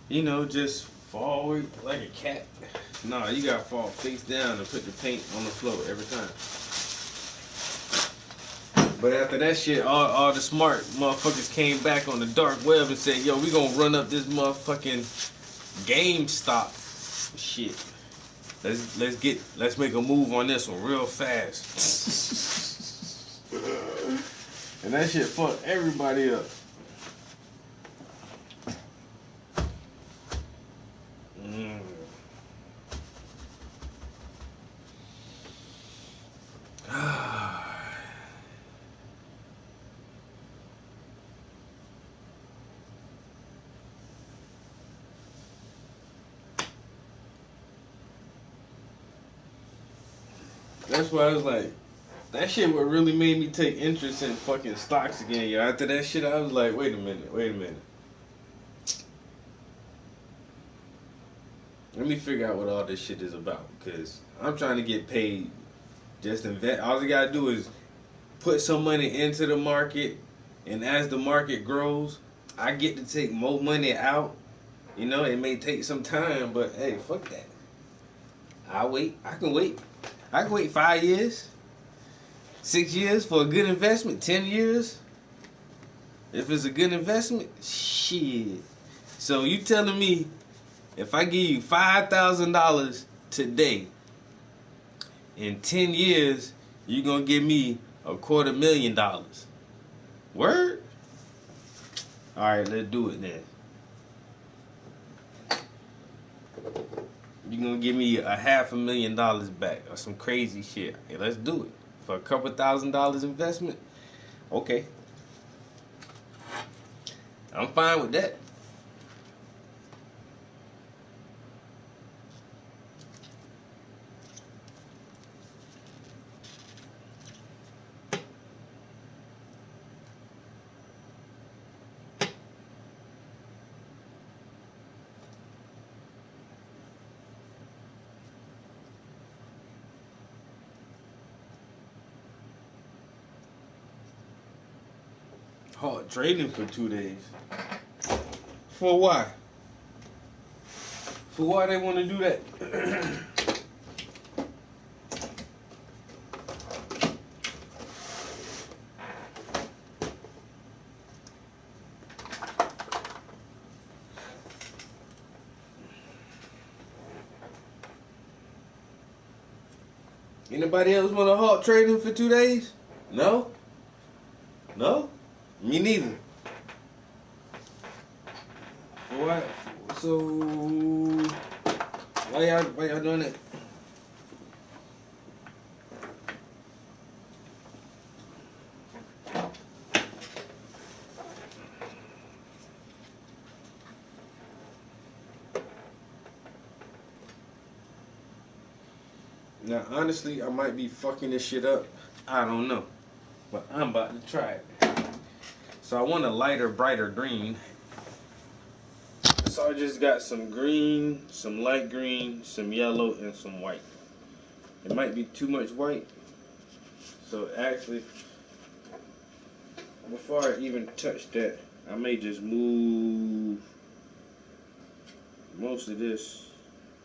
you know, just fall like a cat. Nah, you gotta fall face down and put the paint on the floor every time. But after that shit, all the smart motherfuckers came back on the dark web and said, yo, we gonna run up this motherfucking GameStop shit. Let's make a move on this one real fast. And that shit fucked everybody up. That's why I was like, that shit what really made me take interest in fucking stocks again, yo. After that shit, I was like, wait a minute. Let me figure out what all this shit is about, because I'm trying to get paid Just invest. All you gotta do is put some money into the market, and as the market grows, I get to take more money out. You know, it may take some time, but hey, fuck that. I'll wait. I can wait. I can wait 5 years, 6 years for a good investment. 10 years, if it's a good investment, shit. So you telling me if I give you $5,000 today, in 10 years you gonna give me $250,000? Word? All right, let's do it then. You're gonna give me $500,000 back or some crazy shit. Okay, let's do it. For a couple $1,000 investment? Okay. I'm fine with that. Hard trading for 2 days. For why? For why they want to do that? Anybody else want to halt trading for 2 days? No? No? Me neither. What? So why y'all doing that? Now, honestly, I might be fucking this shit up. I don't know. But I'm about to try it. So I want a lighter, brighter green. So I just got some green, some light green, some yellow, and some white. It might be too much white. So actually, before I even touch that, I may just move most of this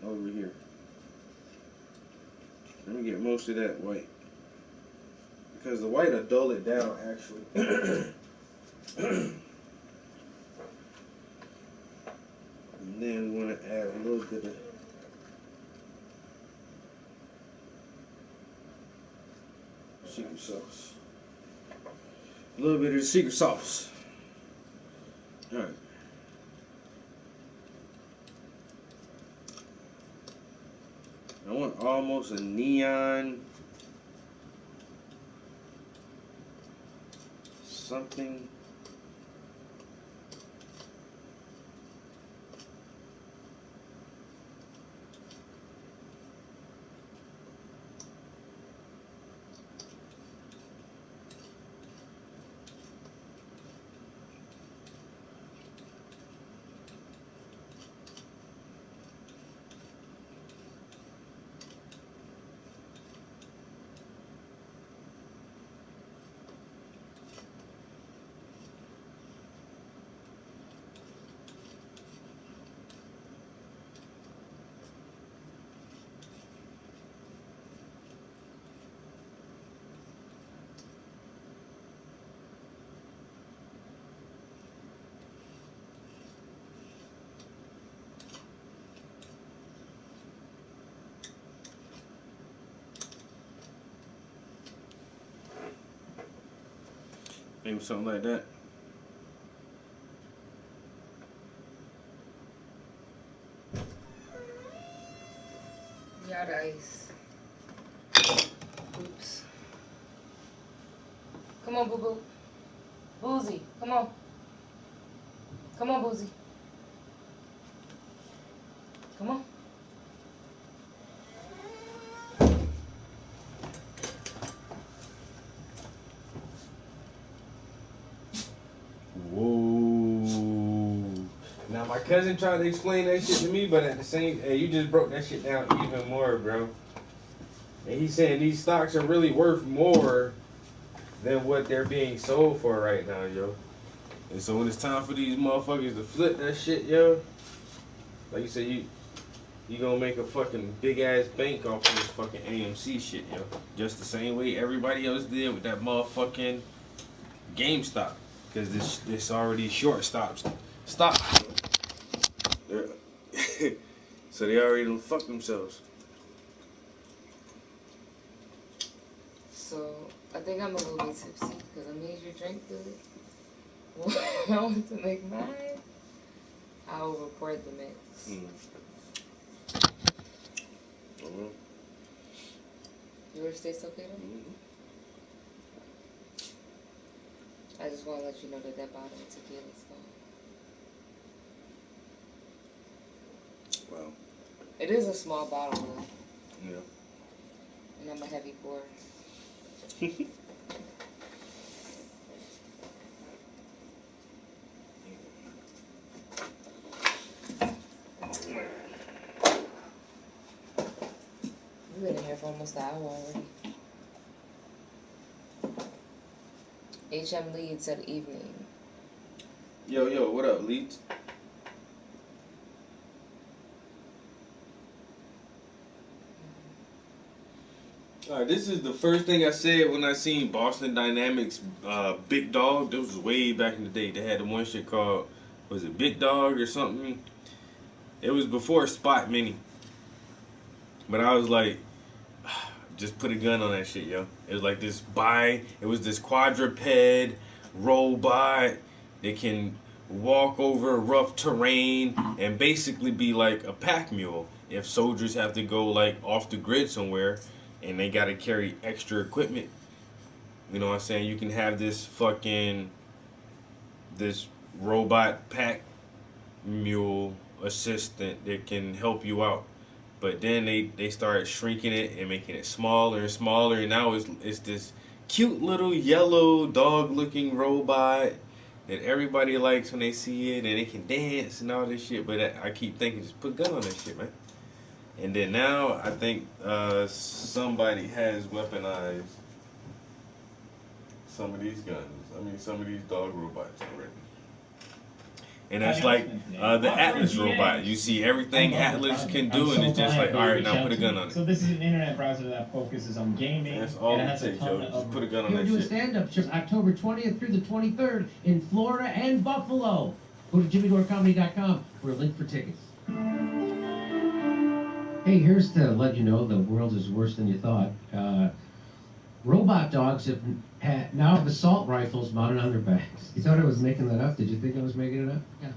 over here. Let me get most of that white. Because the white will dull it down, actually. And then we want to add a little bit of secret sauce. A little bit of the secret sauce. Alright. I want almost a neon something. Maybe something like that. Yeah, the ice. Oops. Come on, Boo Boo. Boozy, come on. Come on, Boozy. Come on. Whoa. Now my cousin tried to explain that shit to me, but at the same, hey, you just broke that shit down even more, bro. And he's saying these stocks are really worth more than what they're being sold for right now, yo. And so when it's time for these motherfuckers to flip that shit, yo, like you said, you gonna make a fucking big ass bank off of this fucking AMC shit, yo. Just the same way everybody else did with that motherfucking GameStop, because this already short stops. Stop. So they already done fucked themselves. So I think I'm a little bit tipsy because I made you drink good. When I want to make mine, I'll report the mix. Yours tastes okay though? I just want to let you know that that bottle of tequila is gone. Wow. It is a small bottle though. Yeah. And I'm a heavy pour. You've been in here for almost an hour already. HM Lead said evening. Yo, what up, Leeds? Alright, this is the first thing I said when I seen Boston Dynamics Big Dog. This was way back in the day. They had the one shit called, was it Big Dog or something? It was before Spot Mini. But I was like, just put a gun on that shit, yo. It was like this it was this quadruped robot that can walk over rough terrain and basically be like a pack mule if soldiers have to go like off the grid somewhere and they gotta carry extra equipment. You know what I'm saying? You can have this robot pack mule assistant that can help you out. But then they started shrinking it and making it smaller and smaller, and now it's this cute little yellow dog looking robot that everybody likes when they see it, and it can dance and all this shit. But I keep thinking, just put a gun on that shit, man. And then now I think somebody has weaponized some of these guns. I mean, some of these dog robots already. And that's like the Atlas robot. You see everything Atlas can do, and it's just like, all right, now put a gun on it. So this is an internet browser that focuses on gaming. That's all it takes, yo. Just put a gun on that shit. We're doing stand-up shows October 20th through the 23rd in Florida and Buffalo. Go to JimmyDoreComedy.com for a link for tickets. Hey, here's to let you know the world is worse than you thought. Robot dogs now have assault rifles mounted on their backs. You thought I was making that up? Did you think I was making it up? Yeah.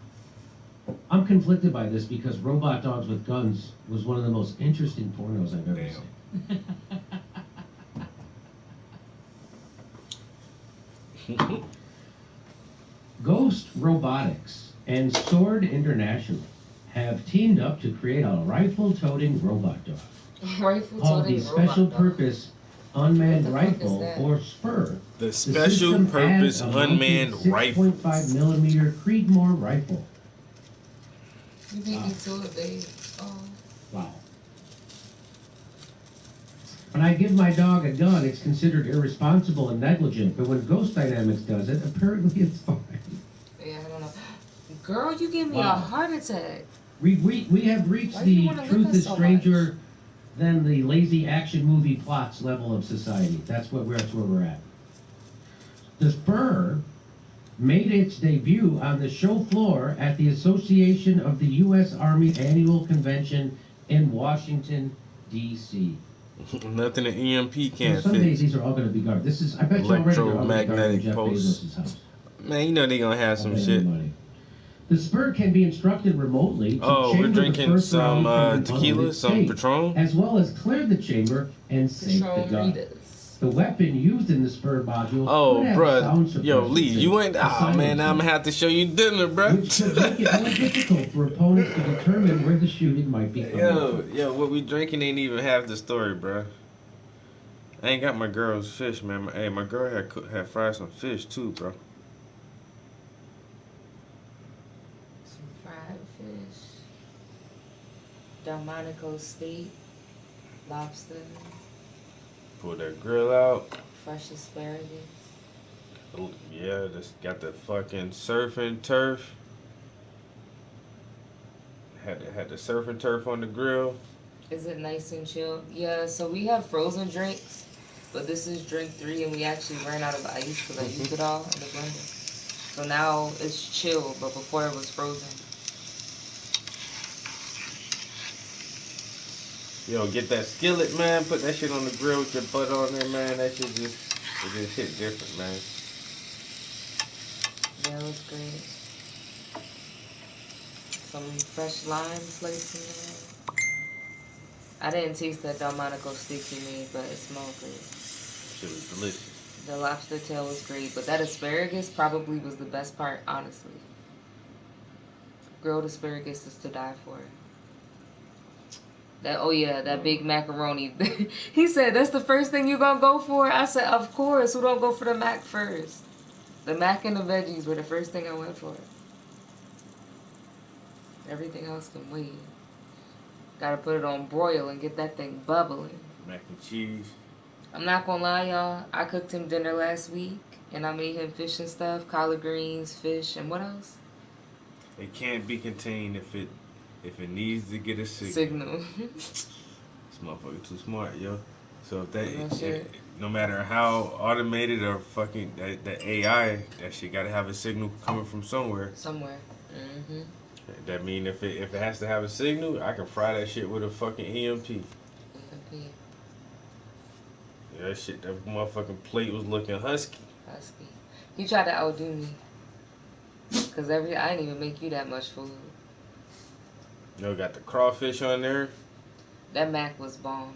I'm conflicted by this because Robot Dogs with Guns was one of the most interesting pornos I've ever seen. Ghost Robotics and Sword International have teamed up to create a rifle-toting robot dog called the Special Purpose Unmanned Rifle, or SPUR. The Special Purpose Unmanned Rifle. 6.5 millimeter Creedmoor rifle. You beat me to it, babe. Oh. Wow. When I give my dog a gun, it's considered irresponsible and negligent, but when Ghost Dynamics does it, apparently it's fine. Yeah, I don't know. Girl, you gave me a heart attack. We have reached the truth is stranger than the lazy action movie plots level of society. That's where we're at. The SPUR made its debut on the show floor at the Association of the U.S. Army Annual Convention in Washington, D.C. Nothing an EMP can't some days these are all going to be guarded. This is, I bet you already they're all going to be guarded in Jeff Bezos' house. Man, you know they're going to have some shit. The SPUR can be instructed remotely to we're drinking some tequila, some Patron, as well as clear the chamber and save the gun. The weapon used in the SPUR module. Oh, bruh. Yo, Lee, you ain't. Man, I'm gonna have to show you dinner, bruh. Which could make it more difficult for opponents to determine where the shooting might be coming from. Yo, what we drinking ain't even half the story, bruh. I ain't got my girl's fish, man. Hey, my girl had fried some fish too, bro. Delmonico steak, lobster. pull that grill out. Fresh asparagus. Yeah, just got the fucking surf and turf. Had the surf and turf on the grill. Is it nice and chill? Yeah, so we have frozen drinks, but this is drink 3, and we actually ran out of ice because I used it all in the blender. So now it's chill, but before it was frozen. Yo, get that skillet, man. Put that shit on the grill with your butter on there, man. That shit just hit different, man. Yeah, it was great. Some fresh lime sliced in there. I didn't taste that Delmonico steak you made, but it smelled good. Shit was delicious. The lobster tail was great, but that asparagus probably was the best part, honestly. Grilled asparagus is to die for. That big macaroni. He said, that's the first thing you gonna go for? I said, of course. Who don't go for the mac first? The mac and the veggies were the first thing I went for. Everything else can wait. Gotta put it on broil and get that thing bubbling. Mac and cheese. I'm not gonna lie, y'all. I cooked him dinner last week, and I made him fish and stuff, collard greens, fish, and what else? It can't be contained if it needs to get a signal. This motherfucker too smart, yo. So if that, no matter how automated or fucking that AI, that shit gotta have a signal coming from somewhere. Somewhere. Mm-hmm. That mean if it has to have a signal, I can fry that shit with a fucking EMP. EMP. Yeah, that shit, that motherfucking plate was looking husky. Husky. He tried to outdo me. Cause I didn't even make you that much food. Yo, got the crawfish on there. That mac was bomb.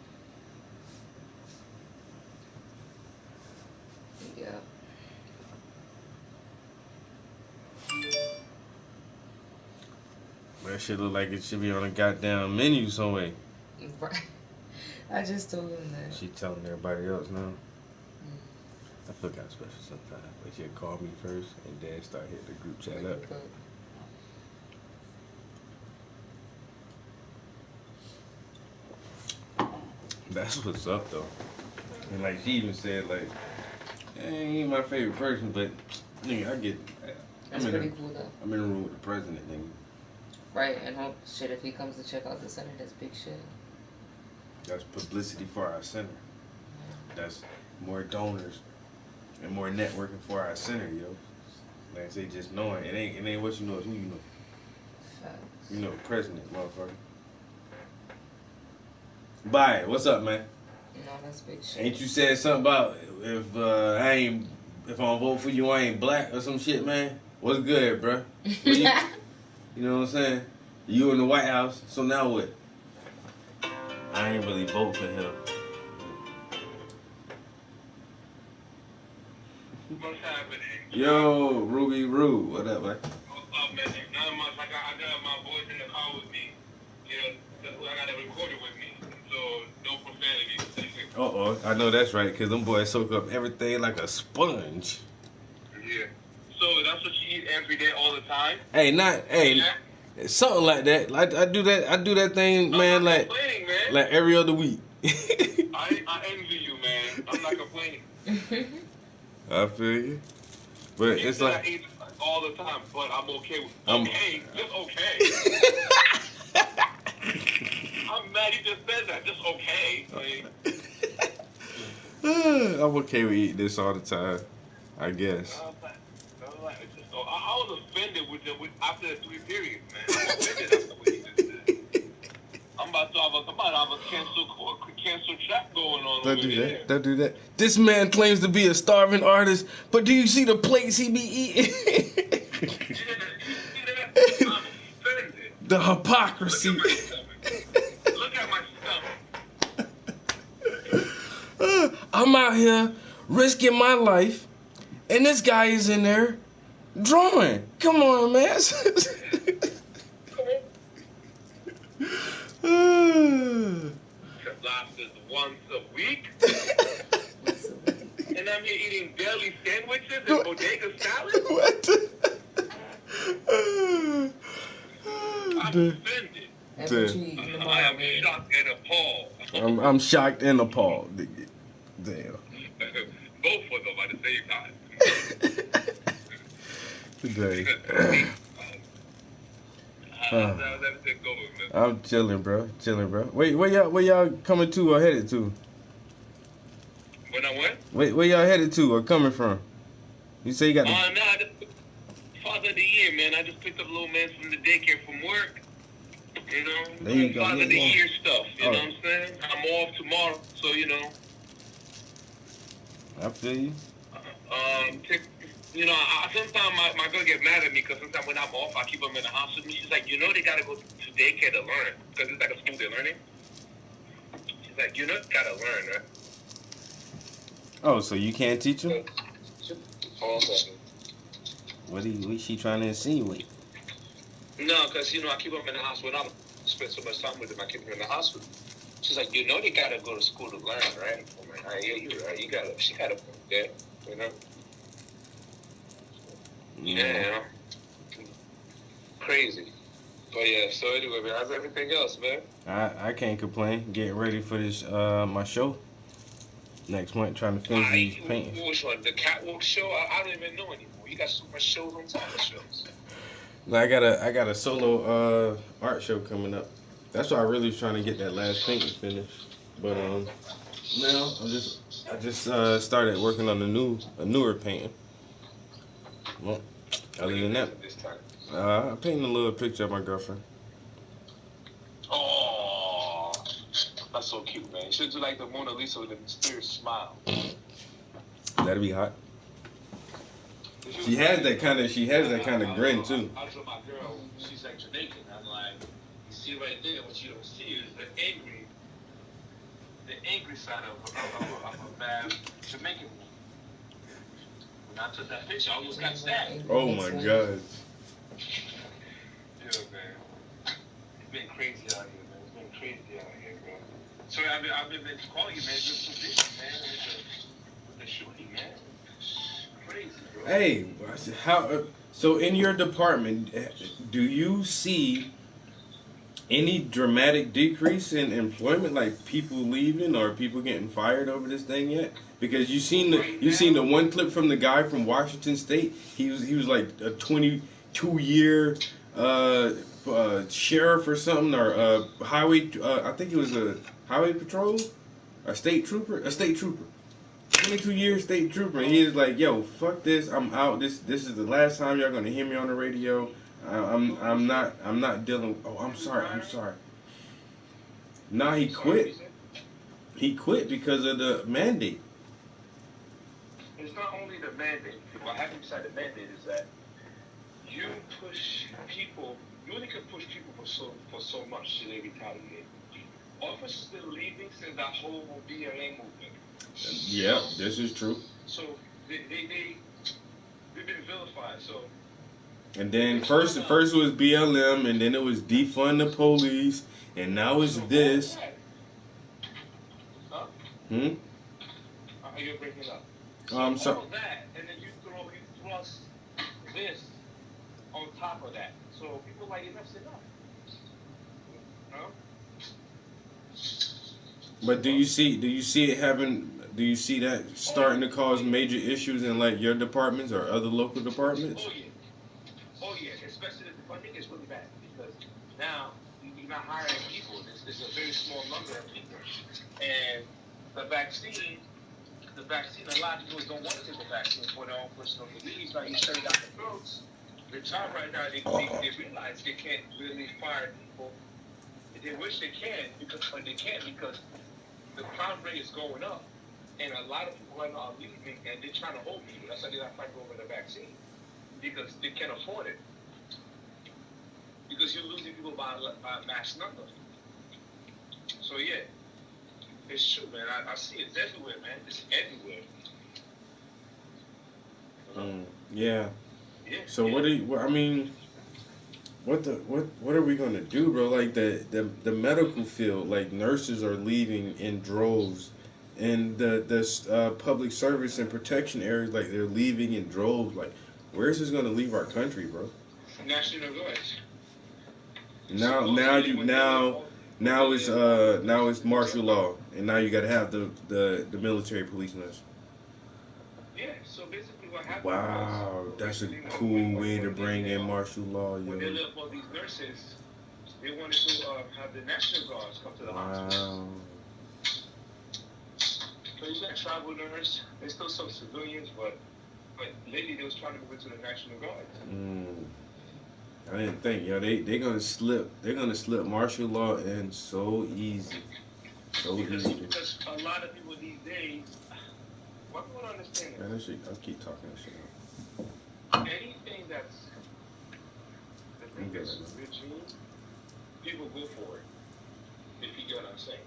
Yeah. That shit look like it should be on a goddamn menu somewhere. Right. I just told him that. She telling everybody else now. I feel kind of special sometimes. But she'll call me first and then start hitting the group chat up. That's what's up though. And like she even said like, he ain't my favorite person, but nigga, I get. That's pretty cool though. I'm in the room with the president, nigga. Right, and hope shit if he comes to check out the center, that's big shit. That's publicity for our center. That's more donors and more networking for our center, yo. Like I say, just knowing it ain't what you know, it's who you know. Facts. You know, the president, motherfucker. Bye. What's up, man? No, that's big shit. Ain't you said something about if I don't vote for you, I ain't black or some shit, man? What's good, bro? You know what I'm saying? You in the White House, so now what? I ain't really vote for him. What's happening? Yo, Ruby Roo, what up, man? What's up, man? Nothing much. I got my boys in the car with me. You know, I got it recorded with me, so no profanity. I know that's right, because them boys soak up everything like a sponge. Yeah. So that's what you eat every day, all the time? Something like that. Like I do that thing, man, like every other week. I envy you, man. I'm not complaining. I feel you. But it's like I eat all the time, but I'm okay with just okay. I'm mad he just said that, just okay. I'm okay with eating this all the time, I guess. I was offended after the 3 periods, man. I'm offended after what he just said. I'm about to have a cancel trap going on. Don't do that. This man claims to be a starving artist, but do you see the plates he be eating? I'm offended. The hypocrisy. Look at my stomach. I'm out here risking my life, and this guy is in there drawing. Come on, man. Lobsters once a week? And I'm here eating deli sandwiches and bodega salad? What? I'm offended. I am shocked and appalled. I'm shocked and appalled. Damn. Both of them at the same time. Dang. How's everything going, man? I'm chilling, bro. Wait, where y'all coming to or headed to? When I went? Wait, where y'all headed to or coming from? You say you got Father of the Year, man. I just picked up a little man from the daycare from work. You know? There you go. Father of the Year stuff. You know what I'm saying? I'm off tomorrow, so you know. I feel you. You know, sometimes my girl get mad at me because sometimes when I'm off, I keep them in the house with me. She's like, you know, they gotta go to daycare to learn because it's like a school they're learning. She's like, you know, they gotta learn, right? Oh, so you can't teach them? Oh, okay. What is she trying to insinuate? No, because, you know, I keep them in the house when I spend so much time with them. I keep them in the house with them. She's like, you know, they gotta go to school to learn, right? I'm like, yeah, you're right. She got a point there, you know? Yeah. Crazy. But yeah, so anyway, man, how's everything else, man? I can't complain. Getting ready for this my show next month, trying to finish these paintings. Which one? The Catwalk show? I don't even know anymore. You got so much shows on top of shows. I got a solo art show coming up. That's why I really was trying to get that last painting finished. But now I just started working on a newer painting. Well, other than that, I painted a little picture of my girlfriend. Oh, that's so cute, man. You should do like the Mona Lisa with a mysterious smile. That'd be hot. She has that kind of grin too. I told my girl, she's like Jamaican. I'm like, you see right there, what you don't see is the angry side of a bad Jamaican woman. When I took that picture, I almost got stabbed. Oh my God. Yeah, man. It's been crazy out here, man. It's been crazy out here, bro. So I've been calling you, man. Good position, man. With the shooting, man. Crazy, bro. Hey, so in your department, do you see any dramatic decrease in employment, like people leaving or people getting fired over this thing yet? Because you seen the one clip from the guy from Washington State. He was like a 22-year sheriff or something, or highway. I think he was a highway patrol, a state trooper. 22-year state trooper. And he was like, "Yo, fuck this. I'm out. This is the last time y'all gonna hear me on the radio. I'm not dealing. Oh, I'm sorry. Nah, he quit. He quit because of the mandate. It's not only the mandate. What happens beside the mandate is that you push people. You only can push people for so much till they retaliate. Officers been leaving since that whole BLM movement. Yeah, this is true. So they've been vilified. So. And then first it was BLM, and then it was defund the police, and now it's this. Huh? You're breaking up. I'm sorry. All of that, and then you thrust this on top of that. So people like enough's enough. Huh? But do you see it having? Do you see that starting to cause major issues in like your departments or other local departments? Oh yeah, especially the funding is really bad because now you're not hiring people. It's a very small number of people, and the vaccine. A lot of people don't want to take the vaccine for their own personal beliefs. Now you shut down the throats. The job right now, they realize they can't really fire people. They wish they can, but they can't because the crime rate is going up. And a lot of people right now are leaving, and they're trying to hold people. That's why they're not fighting over the vaccine. Because they can't afford it. Because you're losing people by mass number. So yeah, it's true, man. I see it everywhere, man. It's everywhere. Yeah. So what are we gonna do, bro? Like the medical field, like nurses are leaving in droves, and the public service and protection areas, like they're leaving in droves. Like, where's this gonna leave our country, bro? National Guard. Now it's martial law, And now you got to have the military policemen. Yeah, so basically what happened Wow, that's a cool way to bring in martial law, yo. When they let all these nurses, they wanted to have the National Guards come to the hospitals. So you got tribal nurse, there's still some civilians, but lately they was trying to move into the National Guard. I didn't think, yo, they're gonna slip martial law in so easy. Because a lot of people these days, what people don't understand is, man, that shit, I'll keep talking that shit out. Anything that's regime, people go for it. If you get what I'm saying.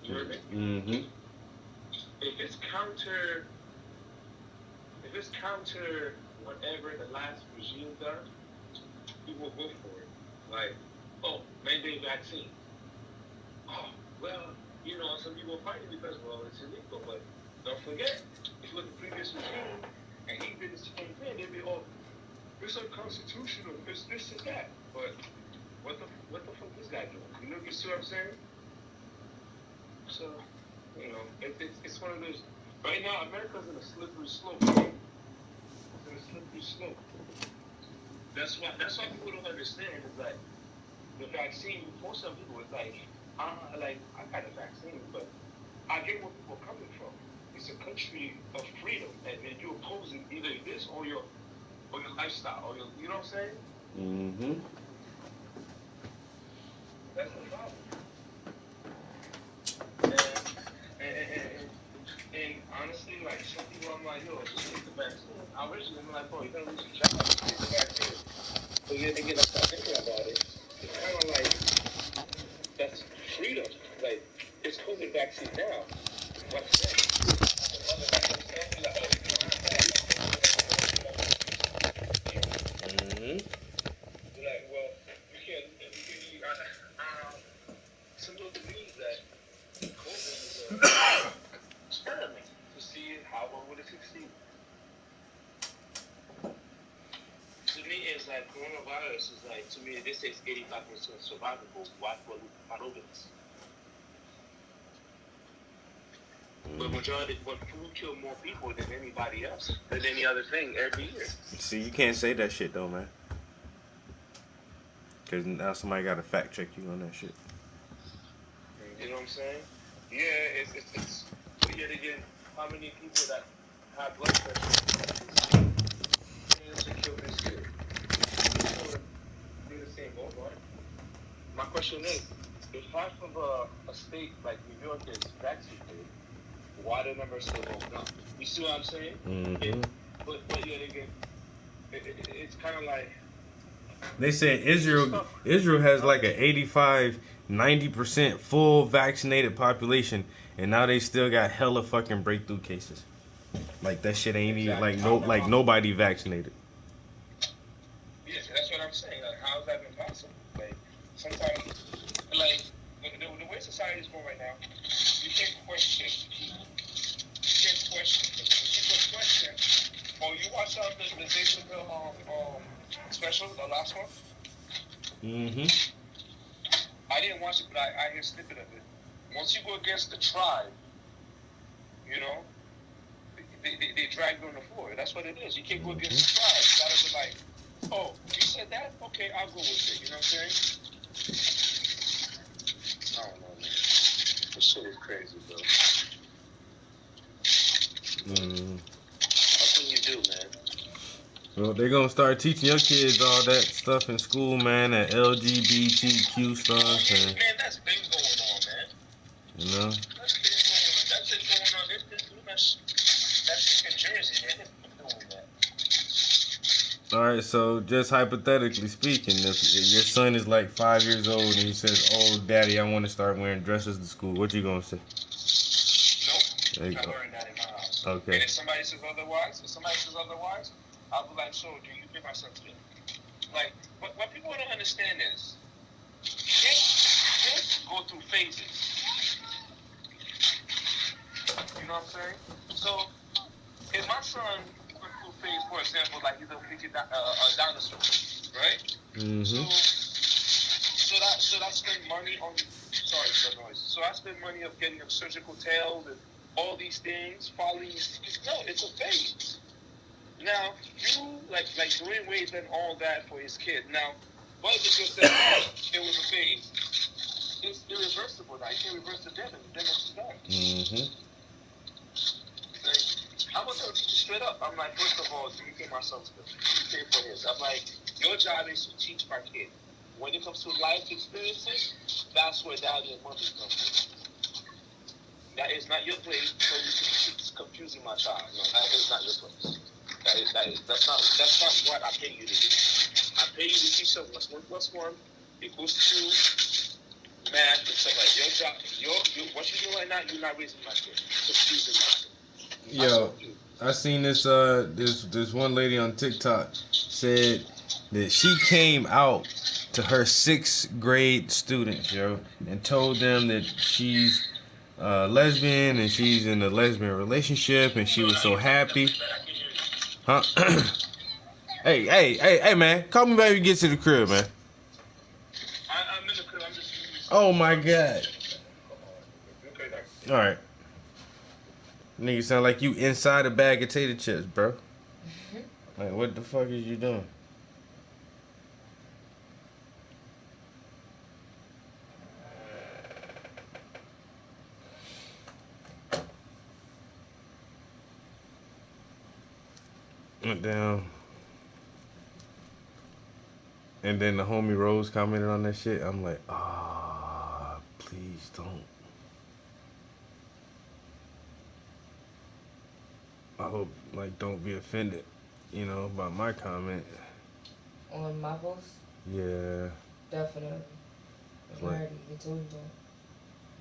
You heard me? Mm-hmm. If it's counter whatever the last regime does, people go for it. Like, oh, mandate vaccine. Oh, well, you know, some people are fighting because, well, it's illegal. But don't forget, if you look at the previous regime and he did the same thing, they'd be, oh, it's unconstitutional, it's this and that. But what the fuck this guy doing? You see what I'm saying? So, you know, it's one of those. Right now, America's in a slippery slope. It's in a slippery slope. That's why people don't understand is like the vaccine. For some people, it's like I got a vaccine, but I get where people are coming from. It's a country of freedom, and you're opposing either this or your lifestyle, or your, you know what I'm saying? Mm-hmm. That's the problem. And honestly, like some people, I'm like, yo, just take the vaccine. Originally, I'm like, bro, you're gonna lose your job. Just take the vaccine. So yeah, again, I start thinking about it. It's kind of like that's freedom. Like it's COVID vaccine now. What's next? Other vaccine stuff, you're like, oh, you don't have that. Mm-hmm. You're like, well, you can't. Some people believe that COVID is an experiment to see how well would it succeed. To me, it's like coronavirus is like, to me, this is 85% survivable. Why for this? But food kill more people than anybody else, than any other thing every year. See, you can't say that shit though, man. Because now somebody got to fact check you on that shit. You know what I'm saying? Yeah, it's but yet again, how many people that have blood pressure to kill this year? Do the same boat, right? My question is, if half of a state like New York is vaccinated, why the number still going up? You see what I'm saying? Mm-hmm. But yet again, it's kind of like they said Israel has like an 85-90% full vaccinated population, and now they still got hella fucking breakthrough cases. Like that shit ain't even like nobody vaccinated. Yeah, that's what I'm saying. Like, how is that even possible? Like sometimes, like the way society is going right now, you can't question. Because when people question, oh, you watch out the Dave Chappelle special, the last one? Mm-hmm. I didn't watch it, but I hear a snippet of it. Once you go against the tribe, you know, they drag you on the floor. That's what it is. You can't go against the tribe. You gotta be like, oh, you said that? Okay, I'll go with it. You know what I'm saying? I don't know, man. This shit is crazy, bro. What can you do, man? Well, they're gonna start teaching your kids all that stuff in school, man, that LGBTQ stuff, and man, that's been going on, man. You know. That's been going on. That's in Jersey, man. They've been doing that. All right, so just hypothetically speaking, if your son is like 5 years old and he says, "Oh, Daddy, I want to start wearing dresses to school," what you gonna say? Nope, I'm not wearing that in my house. Okay. And if somebody says otherwise, I'll be like, so do you think my son's gay? Like, what people don't understand is, kids go through phases. You know what I'm saying? So, if my son went through a phase, for example, like he's a dinosaur, right? Mm-hmm. So should I spend money on? Sorry for noise. So I spend money of getting a surgical tail and all these things, following these. No, it's a phase. Now you like Dwayne Wade done all that for his kid. Now, what if it just said it was a phase? It's irreversible now. You can't reverse the damage. The damage is done. Mm-hmm. Like, I'm gonna tell teacher straight up. I'm like, first of all, do you pay my son's bill? You pay for his. I'm like, your job is to teach my kid. When it comes to life experiences, that's where daddy and mommy come from. That is not your place, so you can keep confusing my child. No, that is not your place. That's not what I pay you to do. I pay you to teach them what's 1 + 1 equals 2, math and stuff like that. Your job, what you're doing right now, you're not raising my kid. Confusing my kid. Yo, I seen this one lady on TikTok said that she came out to her 6th grade students, yo, and told them that she's lesbian and she's in a lesbian relationship and she was so happy. Huh? Hey, man, call me back when you get to the crib, man. I'm in the crib. I'm just. Oh my God. All right. Nigga sound like you inside a bag of tater chips, bro. Like, what the fuck is you doing? Went down. And then the homie Rose commented on that shit. I'm like, please don't. I hope, like, don't be offended, you know, by my comment. On my post? Yeah. Definitely. I already told you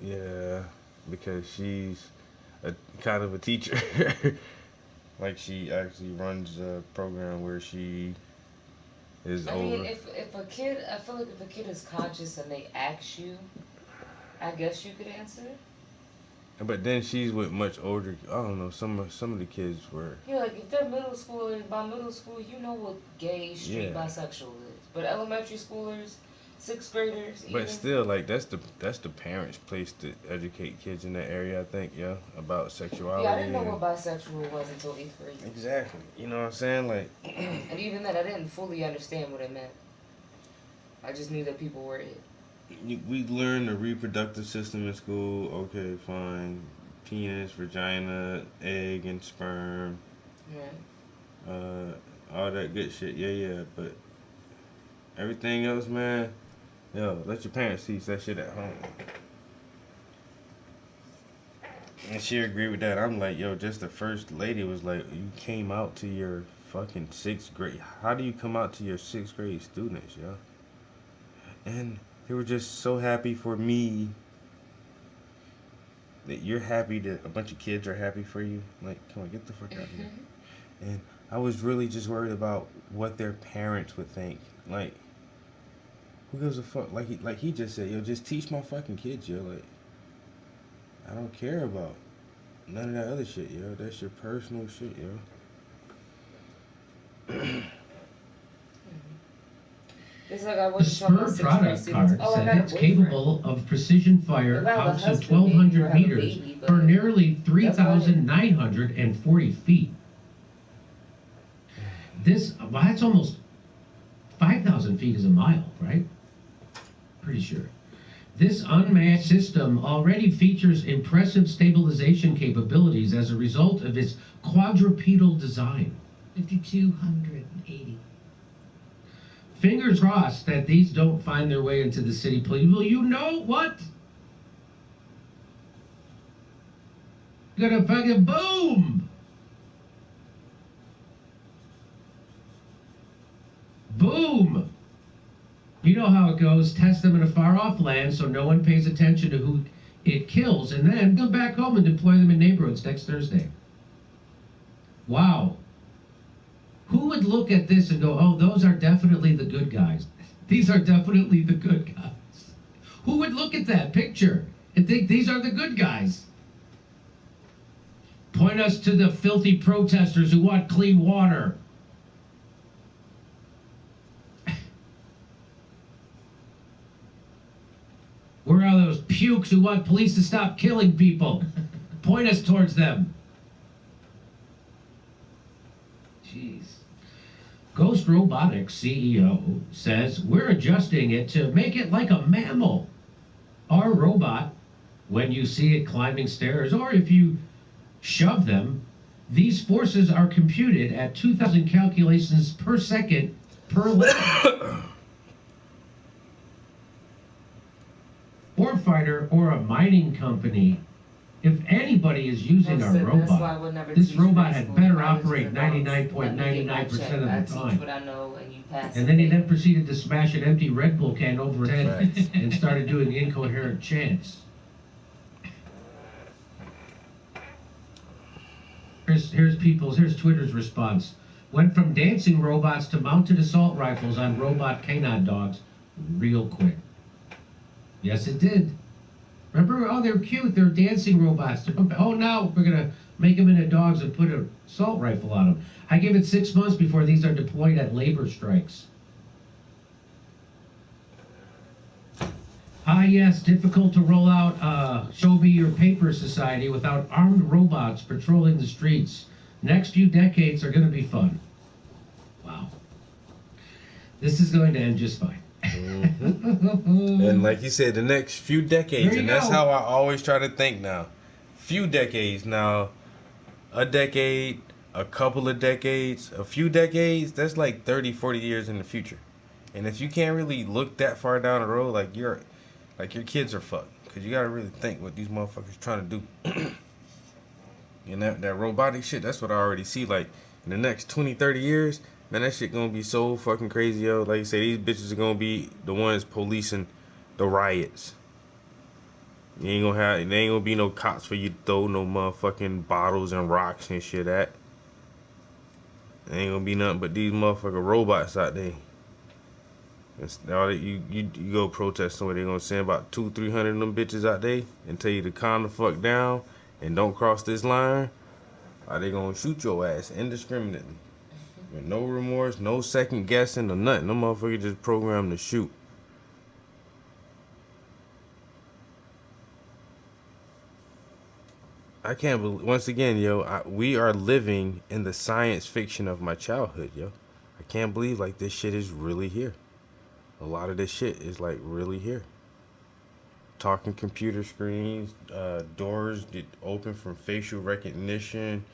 that. Yeah, because she's a kind of a teacher. Like, she actually runs a program where she is over. I mean, if a kid, I feel like if a kid is conscious and they ask you, I guess you could answer. But then she's with much older. I don't know. Some of the kids were. Yeah, like if they're middle schoolers, by middle school, you know what gay, straight, bisexual is. But elementary schoolers, 6th graders. But still, like that's the parents' place to educate kids in that area. I think, yeah, about sexuality. Yeah, I didn't know what bisexual was until 8th grade. Exactly. You know what I'm saying? Like. And even then, I didn't fully understand what it meant. I just knew that people were it. We learned the reproductive system in school. Okay, fine. Penis, vagina, egg, and sperm. Yeah. All that good shit. Yeah. But everything else, man. Yo, let your parents teach that shit at home. And she agreed with that. I'm like, yo, just the first lady was like, you came out to your fucking 6th grade. How do you come out to your 6th grade students, yo? And they were just so happy for me that you're happy that a bunch of kids are happy for you. Like, come on, get the fuck out of here. And I was really just worried about what their parents would think. Like, who gives a fuck? Like he just said, yo, just teach my fucking kids, yo. Like, I don't care about none of that other shit, yo. That's your personal shit, yo. The Spur product card said it's capable of precision fire out to 1,200 meters for nearly 3,940 feet. That's almost 5,000 feet is a mile, right? Pretty sure. This unmanned system already features impressive stabilization capabilities as a result of its quadrupedal design. 5,280. Fingers crossed that these don't find their way into the city, please. Well, you know what? Gonna fucking boom! Boom! You know how it goes. Test them in a far-off land so no one pays attention to who it kills, and then come back home and deploy them in neighborhoods next Thursday. Wow. Who would look at this and go, oh, those are definitely the good guys. These are definitely the good guys. Who would look at that picture and think these are the good guys? Point us to the filthy protesters who want clean water. Where are those pukes who want police to stop killing people? Point us towards them. Jeez. Ghost Robotics CEO says, we're adjusting it to make it like a mammal. Our robot, when you see it climbing stairs or if you shove them, these forces are computed at 2,000 calculations per second per level. Warfighter or a mining company, if anybody is using our robot, this robot had better operate 99.99% of the time. And then he then proceeded to smash an empty Red Bull can over his head and started doing incoherent chants. Here's Twitter's response. Went from dancing robots to mounted assault rifles on robot canine dogs real quick. Yes, it did. Remember, oh, they're cute. They're dancing robots. Oh, now we're going to make them into dogs and put an assault rifle on them. I give it 6 months before these are deployed at labor strikes. Ah, yes, difficult to roll out Show Me Your Paper Society without armed robots patrolling the streets. Next few decades are going to be fun. Wow. This is going to end just fine. Mm-hmm. And like you said, the next few decades, and that's how I always try to think now. Few decades now, a decade, a couple of decades, a few decades, that's like 30, 40 years in the future. And if you can't really look that far down the road, like your kids are fucked. Because you got to really think what these motherfuckers trying to do. And that robotic shit, that's what I already see. Like, in the next 20, 30 years, man, that shit gonna be so fucking crazy, yo. Like you say, these bitches are gonna be the ones policing the riots. There ain't gonna be no cops for you to throw no motherfucking bottles and rocks and shit at. There ain't gonna be nothing but these motherfucking robots out there. You go protest somewhere, they gonna send about 200-300 of them bitches out there and tell you to calm the fuck down and don't cross this line, or they gonna shoot your ass indiscriminately. With no remorse, no second guessing or nothing. Them motherfuckers just programmed to shoot. I can't believe, once again, yo, we are living in the science fiction of my childhood, yo. I can't believe, like, this shit is really here. A lot of this shit is, like, really here. Talking computer screens, doors that open from facial recognition,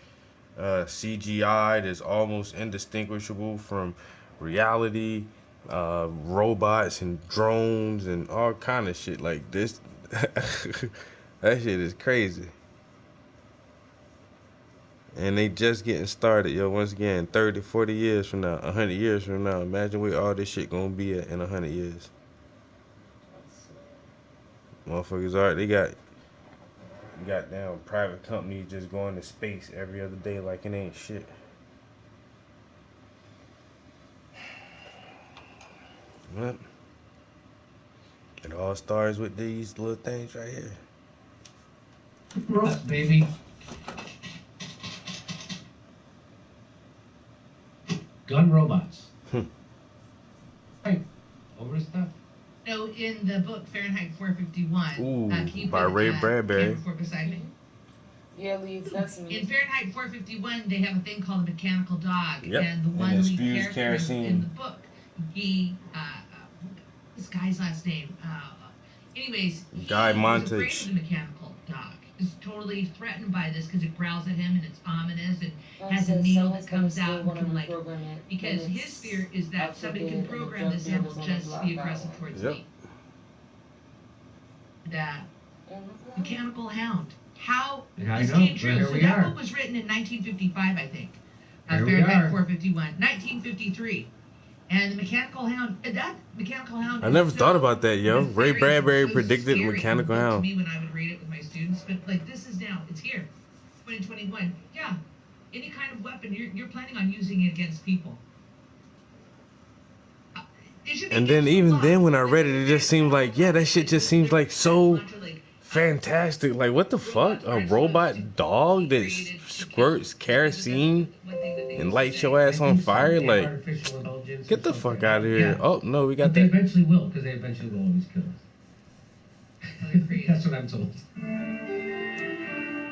CGI that's almost indistinguishable from reality, robots and drones and all kind of shit like this. That shit is crazy. And they just getting started, yo. Once again, 30, 40 years from now, 100 years from now, imagine where all this shit gonna be at in 100 years. Motherfuckers are, they got goddamn private companies just going to space every other day like it ain't shit. Well, it all starts with these little things right here. Robots, baby. Gun robots. Right. Over stuff. So in the book Fahrenheit 451, ooh, by Ray Bradbury. Beside me. Yeah, Lee, that's me. In Fahrenheit 451, they have a thing called a mechanical dog, yep. And the one lead character kerosene. in the book, he, this guy's last name, anyways, Guy Montage. Was afraid of the mechanical dog. Is totally threatened by this because it growls at him and it's ominous and has a needle that comes out and can, like, because his fear is that somebody can program this animal just to be aggressive towards me. That mechanical hound. How this came true. So that book was written in 1955, I think. Fahrenheit 451. 1953. And the Mechanical Hound, that Mechanical Hound. I never thought about that, yo. Ray Bradbury predicted Mechanical Hound. To me when I would read it with my students, but like this is now, it's here, 2021. Yeah, any kind of weapon you're planning on using it against people. And then even then when I read it, it just seemed like, yeah, that shit just seems like so fantastic. Like, what the fuck? A robot dog that squirts kerosene and lights your ass on fire? Like, get the fuck out of here. Oh, no, we got that. They eventually will, because they eventually will always kill us. That's what I'm told.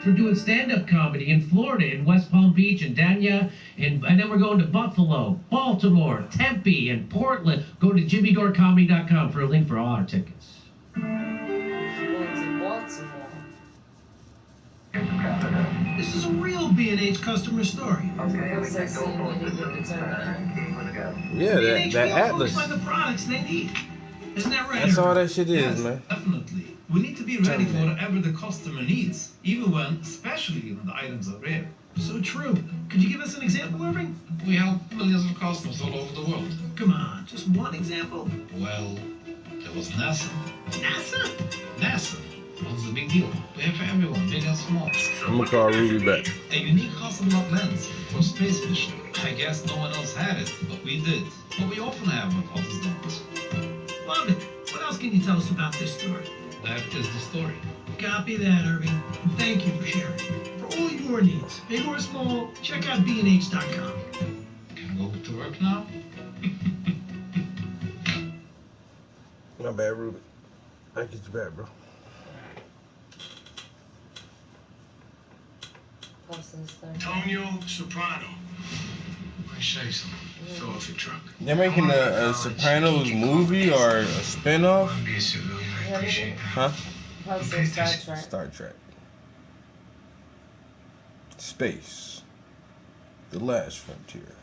We're doing stand-up comedy in Florida, in West Palm Beach, and Dania, and then we're going to Buffalo, Baltimore, Tempe, and Portland. Go to jimmydorecomedy.com for a link for all our tickets. This is a real B&H customer story. Yeah, that Atlas. Find the products they need. Isn't that right? That's all that shit is, man. Definitely. We need to be ready for whatever the customer needs, especially when the items are rare. So true. Could you give us an example, Irving? We help millions of customers all over the world. Come on, just one example? Well, there was NASA. NASA? NASA. It's a big deal. We have for everyone, big and small. I'm gonna call Ruby back. A unique Hasselblad lens for space mission. I guess no one else had it, but we did. But we often have what others don't. Love it. What else can you tell us about this story? That is the story. Copy that, Irving. And thank you for sharing. For all your needs, big or small, check out bnh.com. Can I go to work now? My bad, Ruby. I get you back, bro. Antonio Soprano. I say so. Fill off your truck. They're making a Sopranos movie or a spinoff? Be a civilian. I appreciate that. Huh? Star Trek. Star Trek. Space. The last frontier.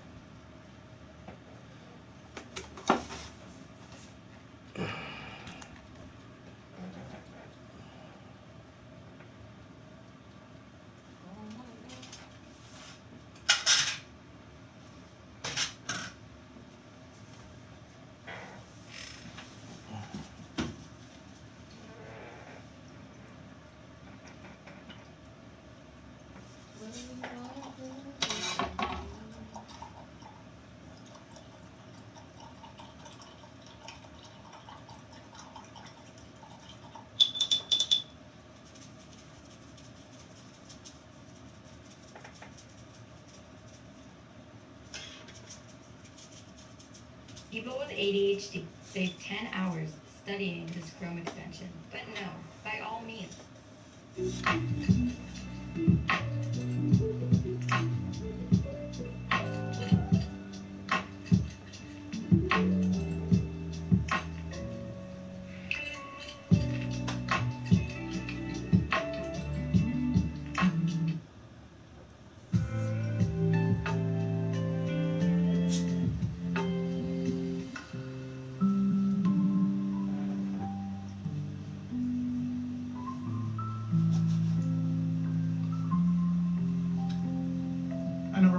People with ADHD save 10 hours studying this Chrome extension. But no, by all means.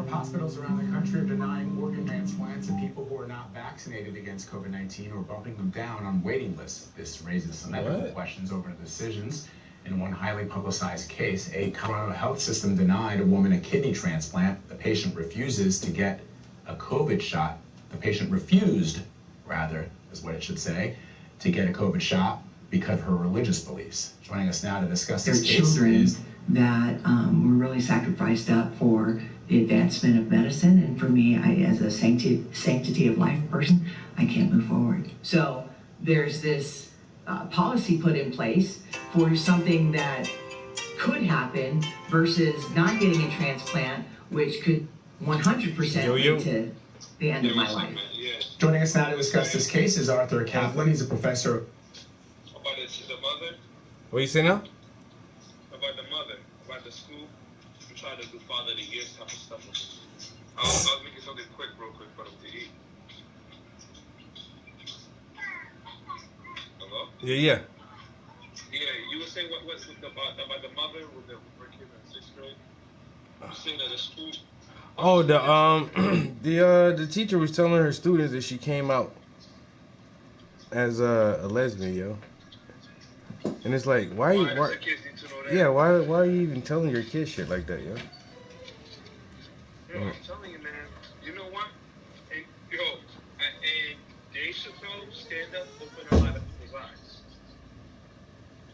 Hospitals around the country are denying organ transplants to people who are not vaccinated against COVID-19 or bumping them down on waiting lists. This raises some ethical questions over the decisions. In one highly publicized case, a Colorado health system denied a woman a kidney transplant. The patient refuses to get a COVID shot. The patient refused, rather, is what it should say, to get a COVID shot because of her religious beliefs. Joining us now to discuss this case is that were really sacrificed up for the advancement of medicine, and for me, as a sanctity of life person, I can't move forward. So there's this policy put in place for something that could happen versus not getting a transplant, which could 100% lead to the end of my life. Joining us now to discuss this case is Arthur Kaplan. He's a professor. About the mother? What you say now? About the mother, about the school. We try to do Father of the Year type of stuff. I was making something real quick for them to eat. Hello? Yeah. Yeah, you were saying what's about the mother with the kid in 6th grade? You saying that the school. Oh, the teacher was telling her students that she came out as a lesbian, yo. And it's like, why are you even telling your kids shit like that, yo? Yo, I'm telling you, man. You know what? And Dave Chappelle stand up opened a lot of people's eyes.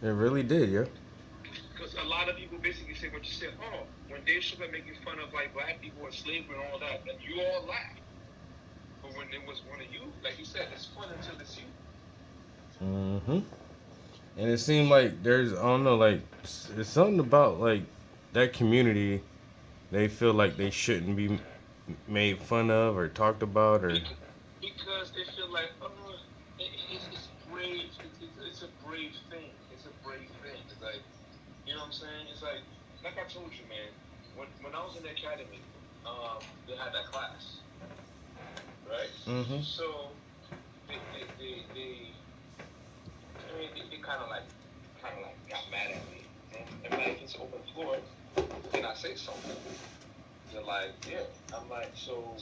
It really did, yo. Because a lot of people basically say what you said. Oh, when Dave Chappelle making fun of like black people and slavery and all that, and you all laugh. But when it was one of you, like you said, it's fun until it's you. Mm-hmm. And it seemed like there's, I don't know, like, there's something about, like, that community, they feel like they shouldn't be made fun of or talked about, or... Because they feel like, it's brave, it's a brave thing. It's a brave thing. It's like, you know what I'm saying? It's like I told you, man, when I was in the academy, they had that class, right? Mm-hmm. So, they kind of like got mad at me. And like, it's open floor, and I say something. They're like, yeah. I'm like, so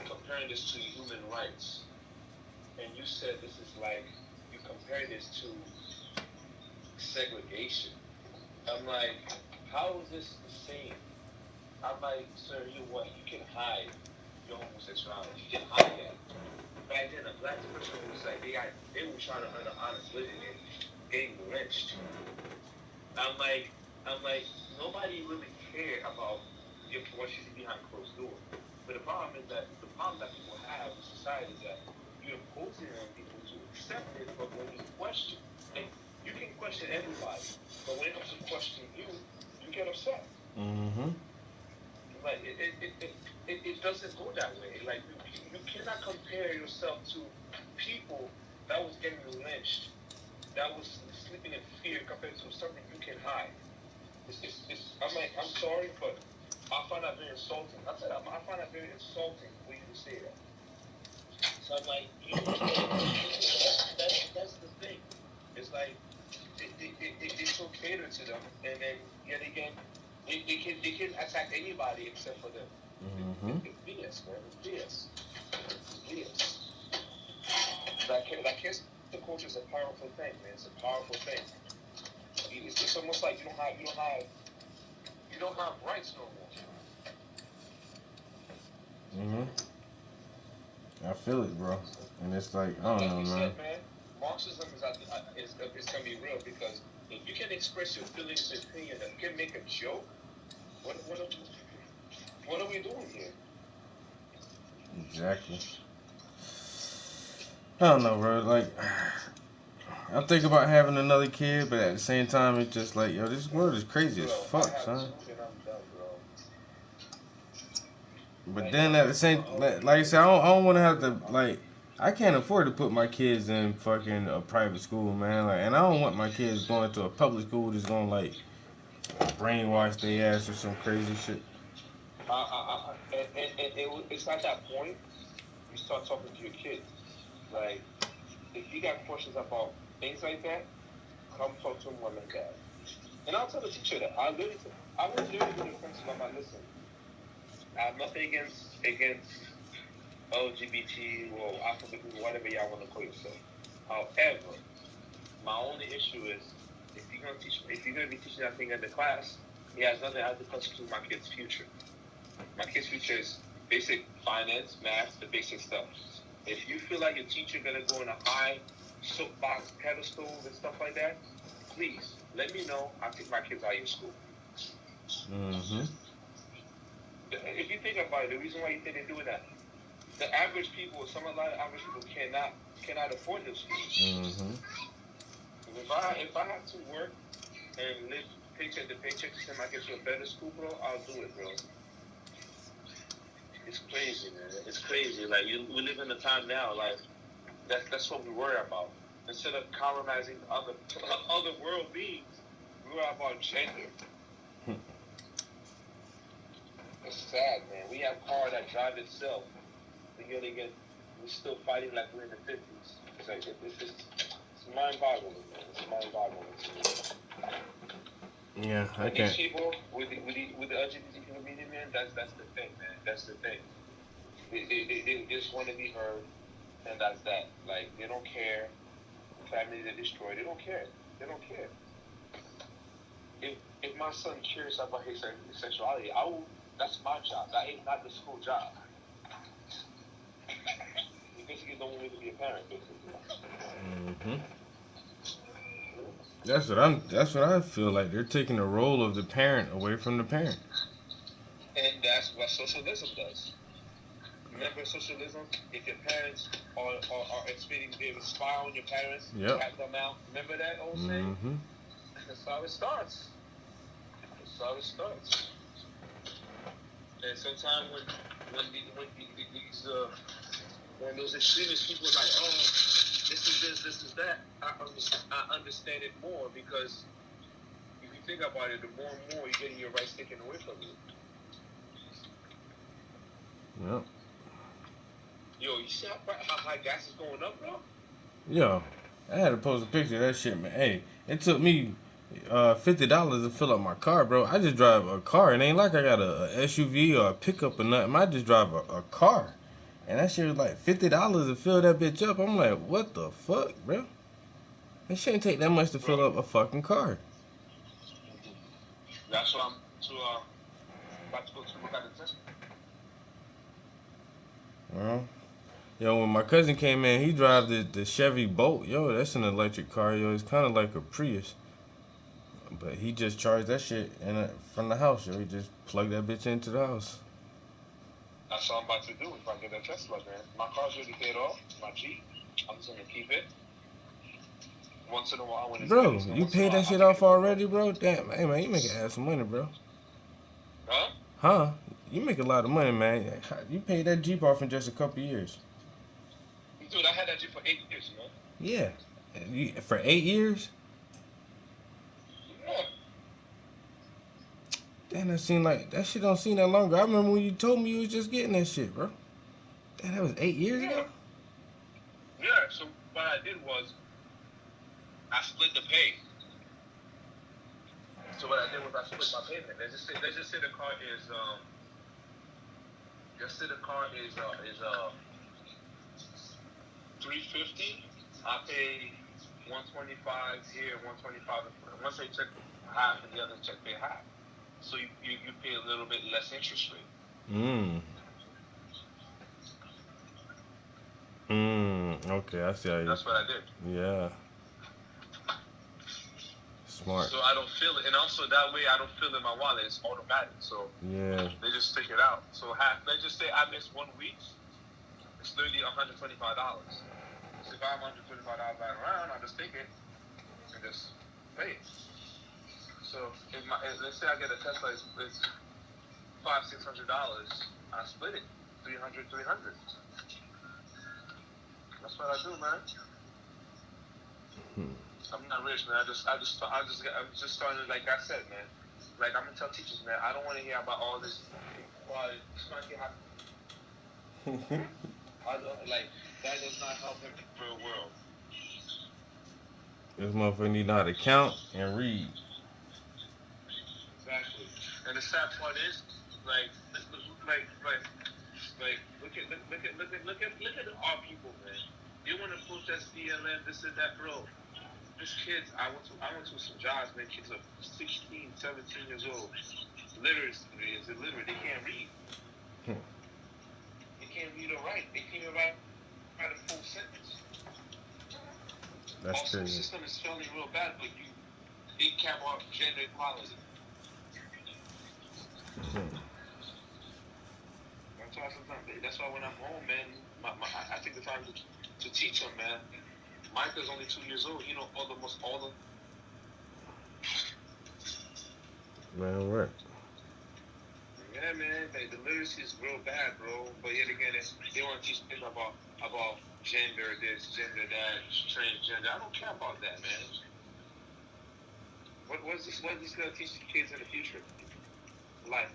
comparing this to human rights, and you said this is like, you compare this to segregation. I'm like, how is this the same? I'm like, sir, you can hide your homosexuality. You can hide that. Back then, a black person was like, they were trying to earn an honest living and getting lynched. I'm like, nobody really cared about what you see behind closed doors. But the problem that people have in society is that you're imposing on people to accept it, but when you question, like, you can question everybody, but when it comes to questioning you get upset. Mm-hmm. Like, it doesn't go that way. Like, you cannot compare yourself to people that was getting lynched, that was sleeping in fear, compared to something you can hide. I'm like, I'm sorry, but I find that very insulting. I said, I find that very insulting for you to say that. So I'm like, that's the thing. It's like, they so cater to them, and then yet again, they can attack anybody except for them. Mm-hmm. It's BS, man. It's BS. It's BS. That cancel culture is a powerful thing, man. It's a powerful thing. It's almost like you don't have rights no more. Mm-hmm. I feel it, bro. And it's like, I don't know, you man. said, man, Marxism is gonna be real, because if you can express your feelings and opinion and you can make a joke, what are we doing here? Exactly. I don't know, bro. Like, I think about having another kid, but at the same time, it's just like, yo, this world is crazy as fuck, son. But then at the same, like I said, I don't want to have to, like, I can't afford to put my kids in fucking a private school, man. Like, and I don't want my kids going to a public school that's gonna, like, brainwash their ass or some crazy shit. It's at that point you start talking to your kids. Like, if you got questions about things like that, come talk to mom and dad. And I'll tell the teacher that. I will literally go to the principal. I'm like, listen, I have nothing against LGBT or African people, whatever y'all want to call yourself. However, my only issue is, if you're gonna be teaching that thing in the class, it has nothing to do with my kid's future. My kid's future is basic finance, math, the basic stuff. If you feel like your teacher gonna go in a high soapbox pedestal and stuff like that, please let me know. I'll take my kids out of your school. Mm-hmm. If you think about it, the reason why you think they're doing that, a lot of average people cannot afford those schools. Mm-hmm. If I have to work and live paycheck to paycheck to send my kids to a better school, bro, I'll do it, bro. It's crazy, man. It's crazy. Like, we live in a time now, like, that's what we worry about. Instead of colonizing other world beings, we worry about gender. It's sad, man. We have cars that drive itself. We're still fighting like we're in the 50s. It's like, it's mind-boggling, man. It's mind-boggling to me. Yeah, I can't. These people with the LGBT community, man, that's the thing, man. That's the thing. They just want to be heard, and that's that. Like, they don't care. Families are destroyed. They don't care. They don't care. If my son cares about his sexuality, that's my job. That is not the school job. You basically don't want me to be a parent, basically. Mm-hmm. That's what I feel like. They're taking the role of the parent away from the parent. And that's what socialism does. Remember socialism? If your parents are expecting to spy on your parents, cat them out. Remember that old saying? That's how it starts. That's how it starts. And sometimes when those extremist people are like, oh, this is this, this is that, I understand it more, because if you think about it, the more and more you're getting your rights taken away from you. Yep. Yo, you see how high gas is going up, bro? Yo, I had to post a picture of that shit, man. Hey, it took me $50 to fill up my car, bro. I just drive a car. It ain't like I got a SUV or a pickup or nothing. I just drive a car. And that shit was like $50 to fill that bitch up. I'm like, what the fuck, bro? It shouldn't take that much to fill up a fucking car. That's why I'm about to go to look at the test. Well, yo, when my cousin came in, he drives the Chevy Bolt. Yo, that's an electric car, yo. It's kind of like a Prius. But he just charged that shit from the house, yo. He just plugged that bitch into the house. That's what I'm about to do if I get a Tesla, man. My car's already paid off. My Jeep. I'm just going to keep it. Once in a while when it's bro, good, you paid that shit off already, bro? Damn, hey, man, you making ass money, bro. Huh? Huh? You make a lot of money, man. You paid that Jeep off in just a couple years. Dude, I had that Jeep for 8 years, man. Yeah. For 8 years? Yeah. Damn, that shit don't seem that longer. I remember when you told me you was just getting that shit, bro. Damn, that was 8 years ago? Yeah, so what I did was I split the pay. So what I did was I split my payment. Let's just say the car is $350. I pay $125 here, $125. Once they check half and the other check pay half. So you pay a little bit less interest rate. Okay, I see how you. That's what I did. Yeah. Smart. So I don't feel it, and also that way I don't feel it in my wallet. It's automatic. So yeah, they just take it out. So let's just say I miss 1 week, it's literally $125. So if I have $125 lying around, I just take it and just pay it. So let's say I get a Tesla, it's $500-$600. I split it, $300. That's what I do, man. I'm not rich, man. I'm just starting, like I said, man. Like, I'm gonna tell teachers, man, I don't want to hear about all this. That does not help him in the real world. This motherfucker need to know how to count and read. Exactly. And the sad part is, look at our people, man. They want to protest BLM, this and that, bro. These kids, I went to some jobs, man. Kids are 16, 17 years old. Literacy is illiterate. They can't read. They can't read or write. They can't even write a full sentence. That's also, crazy. The system is failing real bad, but they care about gender equality. That's why when I'm home, man, I take the time to teach them, man. Micah's only 2 years old. He know all the. Man, what? Yeah, man, the literacy is real bad, bro. But yet again, they want to teach people about gender this, gender that, transgender. I don't care about that, man. What's this gonna teach the kids in the future? Like,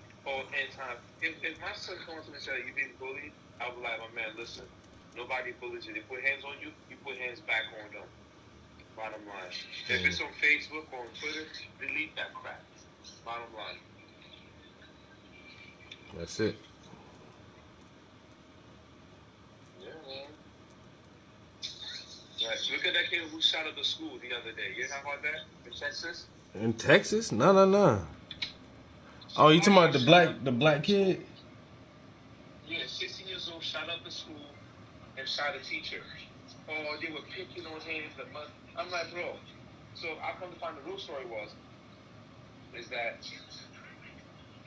if my son comes to me and says, "You being bullied," I'll be like, "My man, listen. Nobody bullies you. They put hands on you. You put hands back on them. Bottom line. If it's on Facebook or on Twitter, delete that crap. Bottom line." That's it. Yeah, man. Right. Look at that kid who shot up the school the other day. You know about that in Texas? In Texas? No. Oh, you talking about the black kid? Yeah, 16 years old, shot up the school and shot a teacher. Oh, they were picking on him. I'm like, bro. So I come to find the real story is that,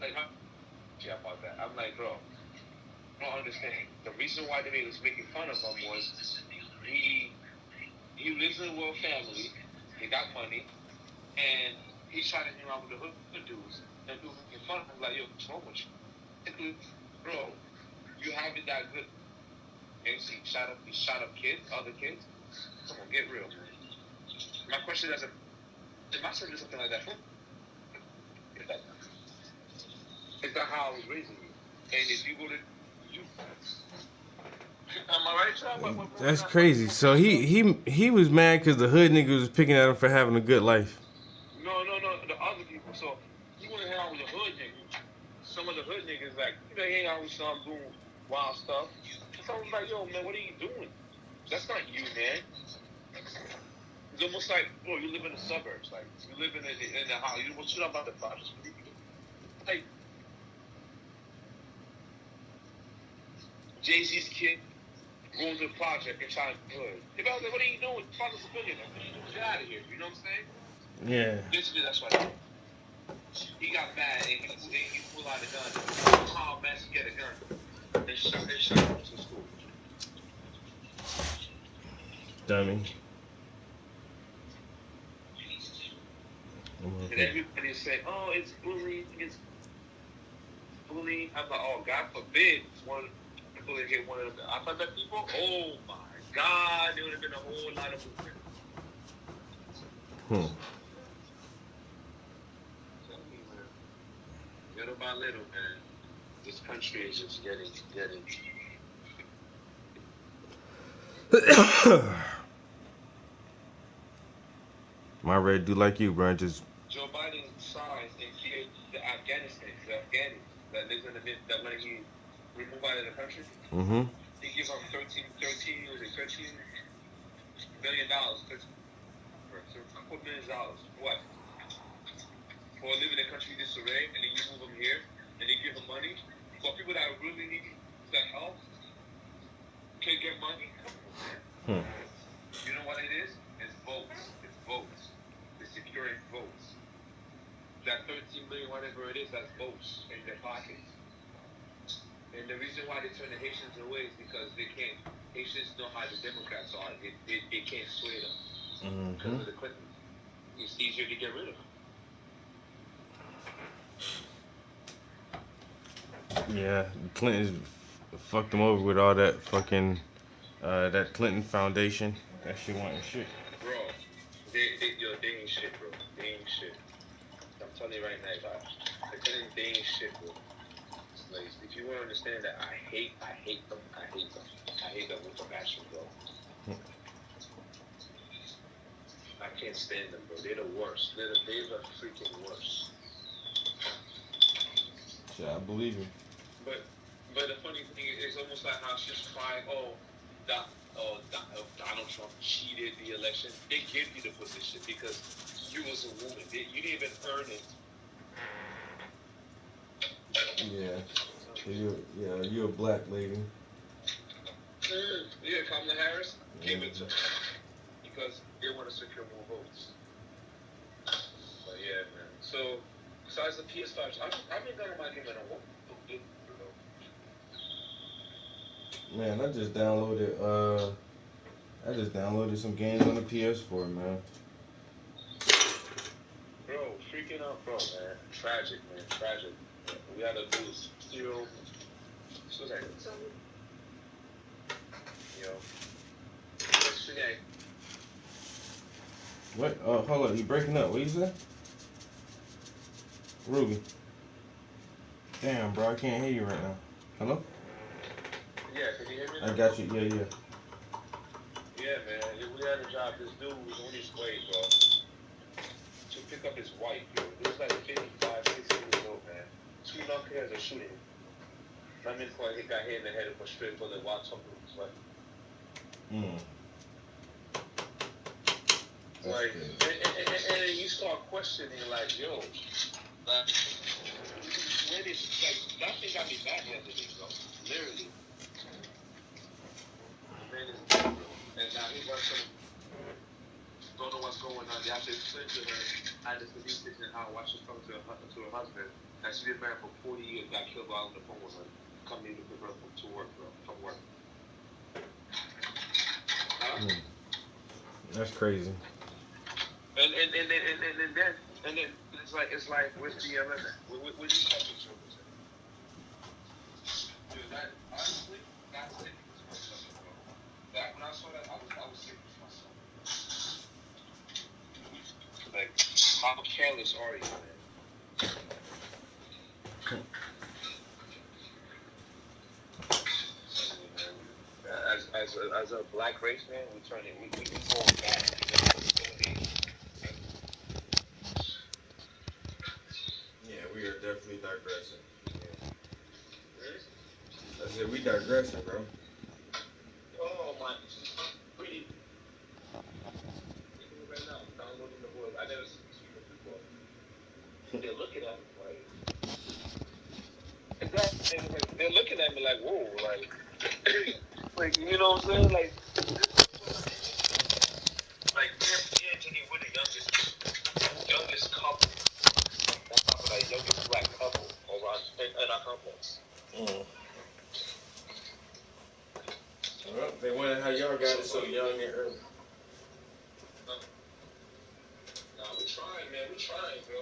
like, how about that? I'm like, bro, I don't understand. The reason why they was making fun of him was he lives in a royal family, he got money, and he's trying to hang around with the hood dudes, and people making fun of him like, yo, what's wrong with you? Bro, you have it that good. And he shot up kids, other kids. Come on, get real, man. My question is, if my son did something like that, is that how I was raising you? And if you go to am I right, Sean? That's crazy. So he was mad because the hood nigga was picking at him for having a good life. No, the other people. So he want to hang out with the hood niggas. Some of the hood niggas like, you know, hang out with some doing wild stuff. And someone's like, yo, man, what are you doing? That's not you, man. It's almost like, bro, you live in the suburbs. Like, you live in the house. You what you know about the projects? Like, Jay-Z's kid going to the project and trying to hood. If I was like, what are you doing? Father's a billionaire. What are you doing? Get out of here. You know what I'm saying? Yeah. Basically, that's what happened. He got mad and he pulled out a gun. How man to get a gun? And shot him to school. Dummy. And everybody is saying, oh, it's bullying, it's bullying. I'm like, oh, God forbid one bully hit one of the alphabet people. Oh my God, there would have been a whole lot of movement. Little by little, man, this country is just getting. My red do like you, bro. Just Joe Biden signed and gave the Afghanis that lives in that when he removed out of the country, he gave them $13 billion, so a couple $1 million. What? For living in a country disarray, and then you move them here, and they give them money. For people that really need the help, can't get money. Come on, man. You know what it is? It's votes. It's votes. It's securing votes. That 13 million, whatever it is, that's votes in their pockets. And the reason why they turn the Haitians away is because they can't. Haitians know how the Democrats are. They can't sway them because of the Clintons. It's easier to get rid of them. Yeah, Clinton fucked them over with all that fucking that Clinton Foundation. That shit wanting shit. Bro, they ain't shit, bro. They ain't shit. I'm telling you right now, guys. They ain't shit, bro. Like, if you want to understand that, I hate them. I hate them with a passion, bro. I can't stand them, bro. They're the worst. They're the freaking worst. Yeah, I believe you. But the funny thing is, it's almost like how she's crying, Donald Trump cheated the election. They give you the position because you was a woman. You didn't even earn it. Yeah. You're a black lady. Yeah, Kamala Harris, give it to her because they want to secure more votes. But yeah, man. So besides the PS5, I've been done my game in a while. Man, I just downloaded some games on the PS4, man. Bro, freaking out, bro, man. Tragic, man. Tragic. We had to do still. So like, yesterday. What? Hold up. You breaking up? What you say? Ruby. Damn, bro. I can't hear you right now. Hello? Yeah, can you hear me? I got you. Yeah. Yeah, man. We had to drive this dude who was on his way, bro, to pick up his wife, yo. He was like 55, 60 years old, man. 2 knuckleheads are shooting him. I mean, he got hit in the head with a straight bullet while talking to his wife. Like, and you start questioning, like, yo, like, when is, like, that thing got me mad the other day, bro. Literally. The man is dead, bro. And now he got some, don't know what's going on. They have to explain to her at the police station how why she's talking to her husband. And she's been married for 40 years, got killed while on the phone with her. come here to pick her up to work, bro, from work. That's crazy. And then it's like where's the limit? Where's the fucking children? Dude, that honestly, not sick to myself, bro. Back when I saw that, I was sick to myself. Like, how careless are you, man? As a black race, man, we fall back. Yeah, we are definitely digressing. I said we digressing, bro. Oh my, pretty. Right now, downloading the board. I never seen these people before. They're looking at me like, they're looking at me like, whoa, like, like, you know what I'm saying? Like Jenny, we're the youngest couple. On top of that, youngest black couple around in our complex. Well, they wonder how y'all got it so young and early. Nah, we're trying, man. We're trying, bro.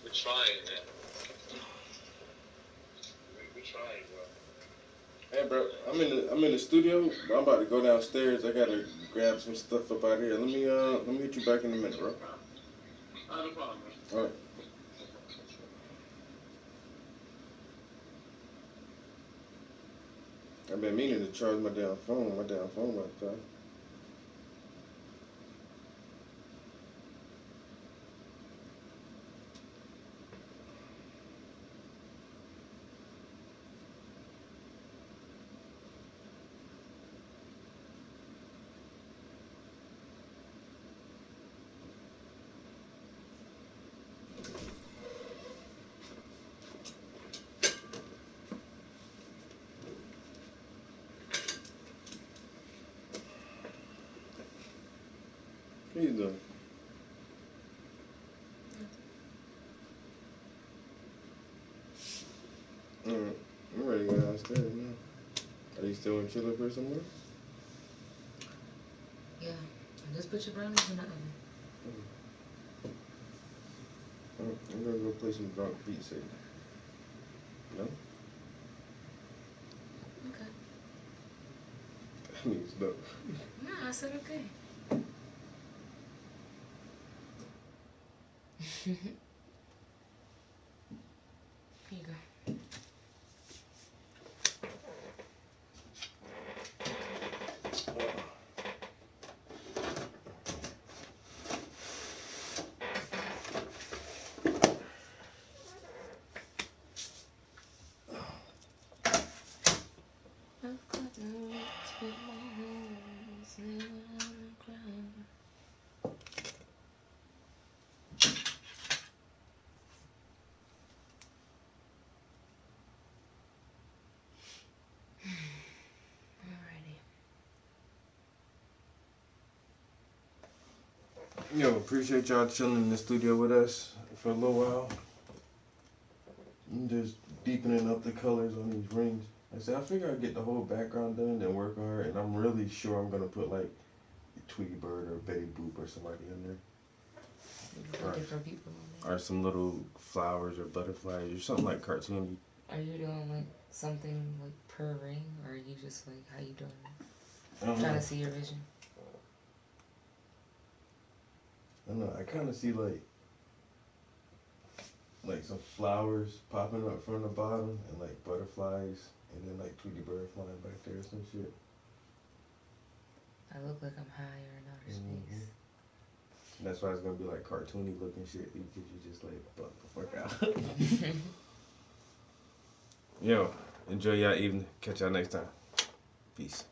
We're trying, man. We're trying, bro. Hey, bro, I'm in the studio. I'm about to go downstairs. I gotta grab some stuff up out here. Let me get you back in a minute, bro. No problem, man. All right. I've been meaning to charge my damn phone. My damn phone about to die. What you doing? Alright, I'm ready to go downstairs now. Are you still in Chiller for somewhere? Yeah, I just put your brownies in the oven. I'm gonna go play some drunk beat safe. No? Okay. That means no. No, I said okay. Here you go. Yo, appreciate y'all chilling in the studio with us for a little while. I'm just deepening up the colors on these rings. I said, I figure I'd get the whole background done, then work on it, and I'm really sure I'm gonna put like Tweety Bird or Betty Boop or somebody in there. Different people. Or some little flowers or butterflies or something like cartoony. Are you doing like something like per ring, or are you just like, how you doing it? Trying to see your vision. I don't know, I kind of see like some flowers popping up from the bottom and like butterflies and then like Tweety Bird flying back there or some shit. I look like I'm higher in outer space. And that's why it's gonna be like cartoony looking shit because you just like buck the fuck out. Yo, enjoy y'all evening. Catch y'all next time. Peace.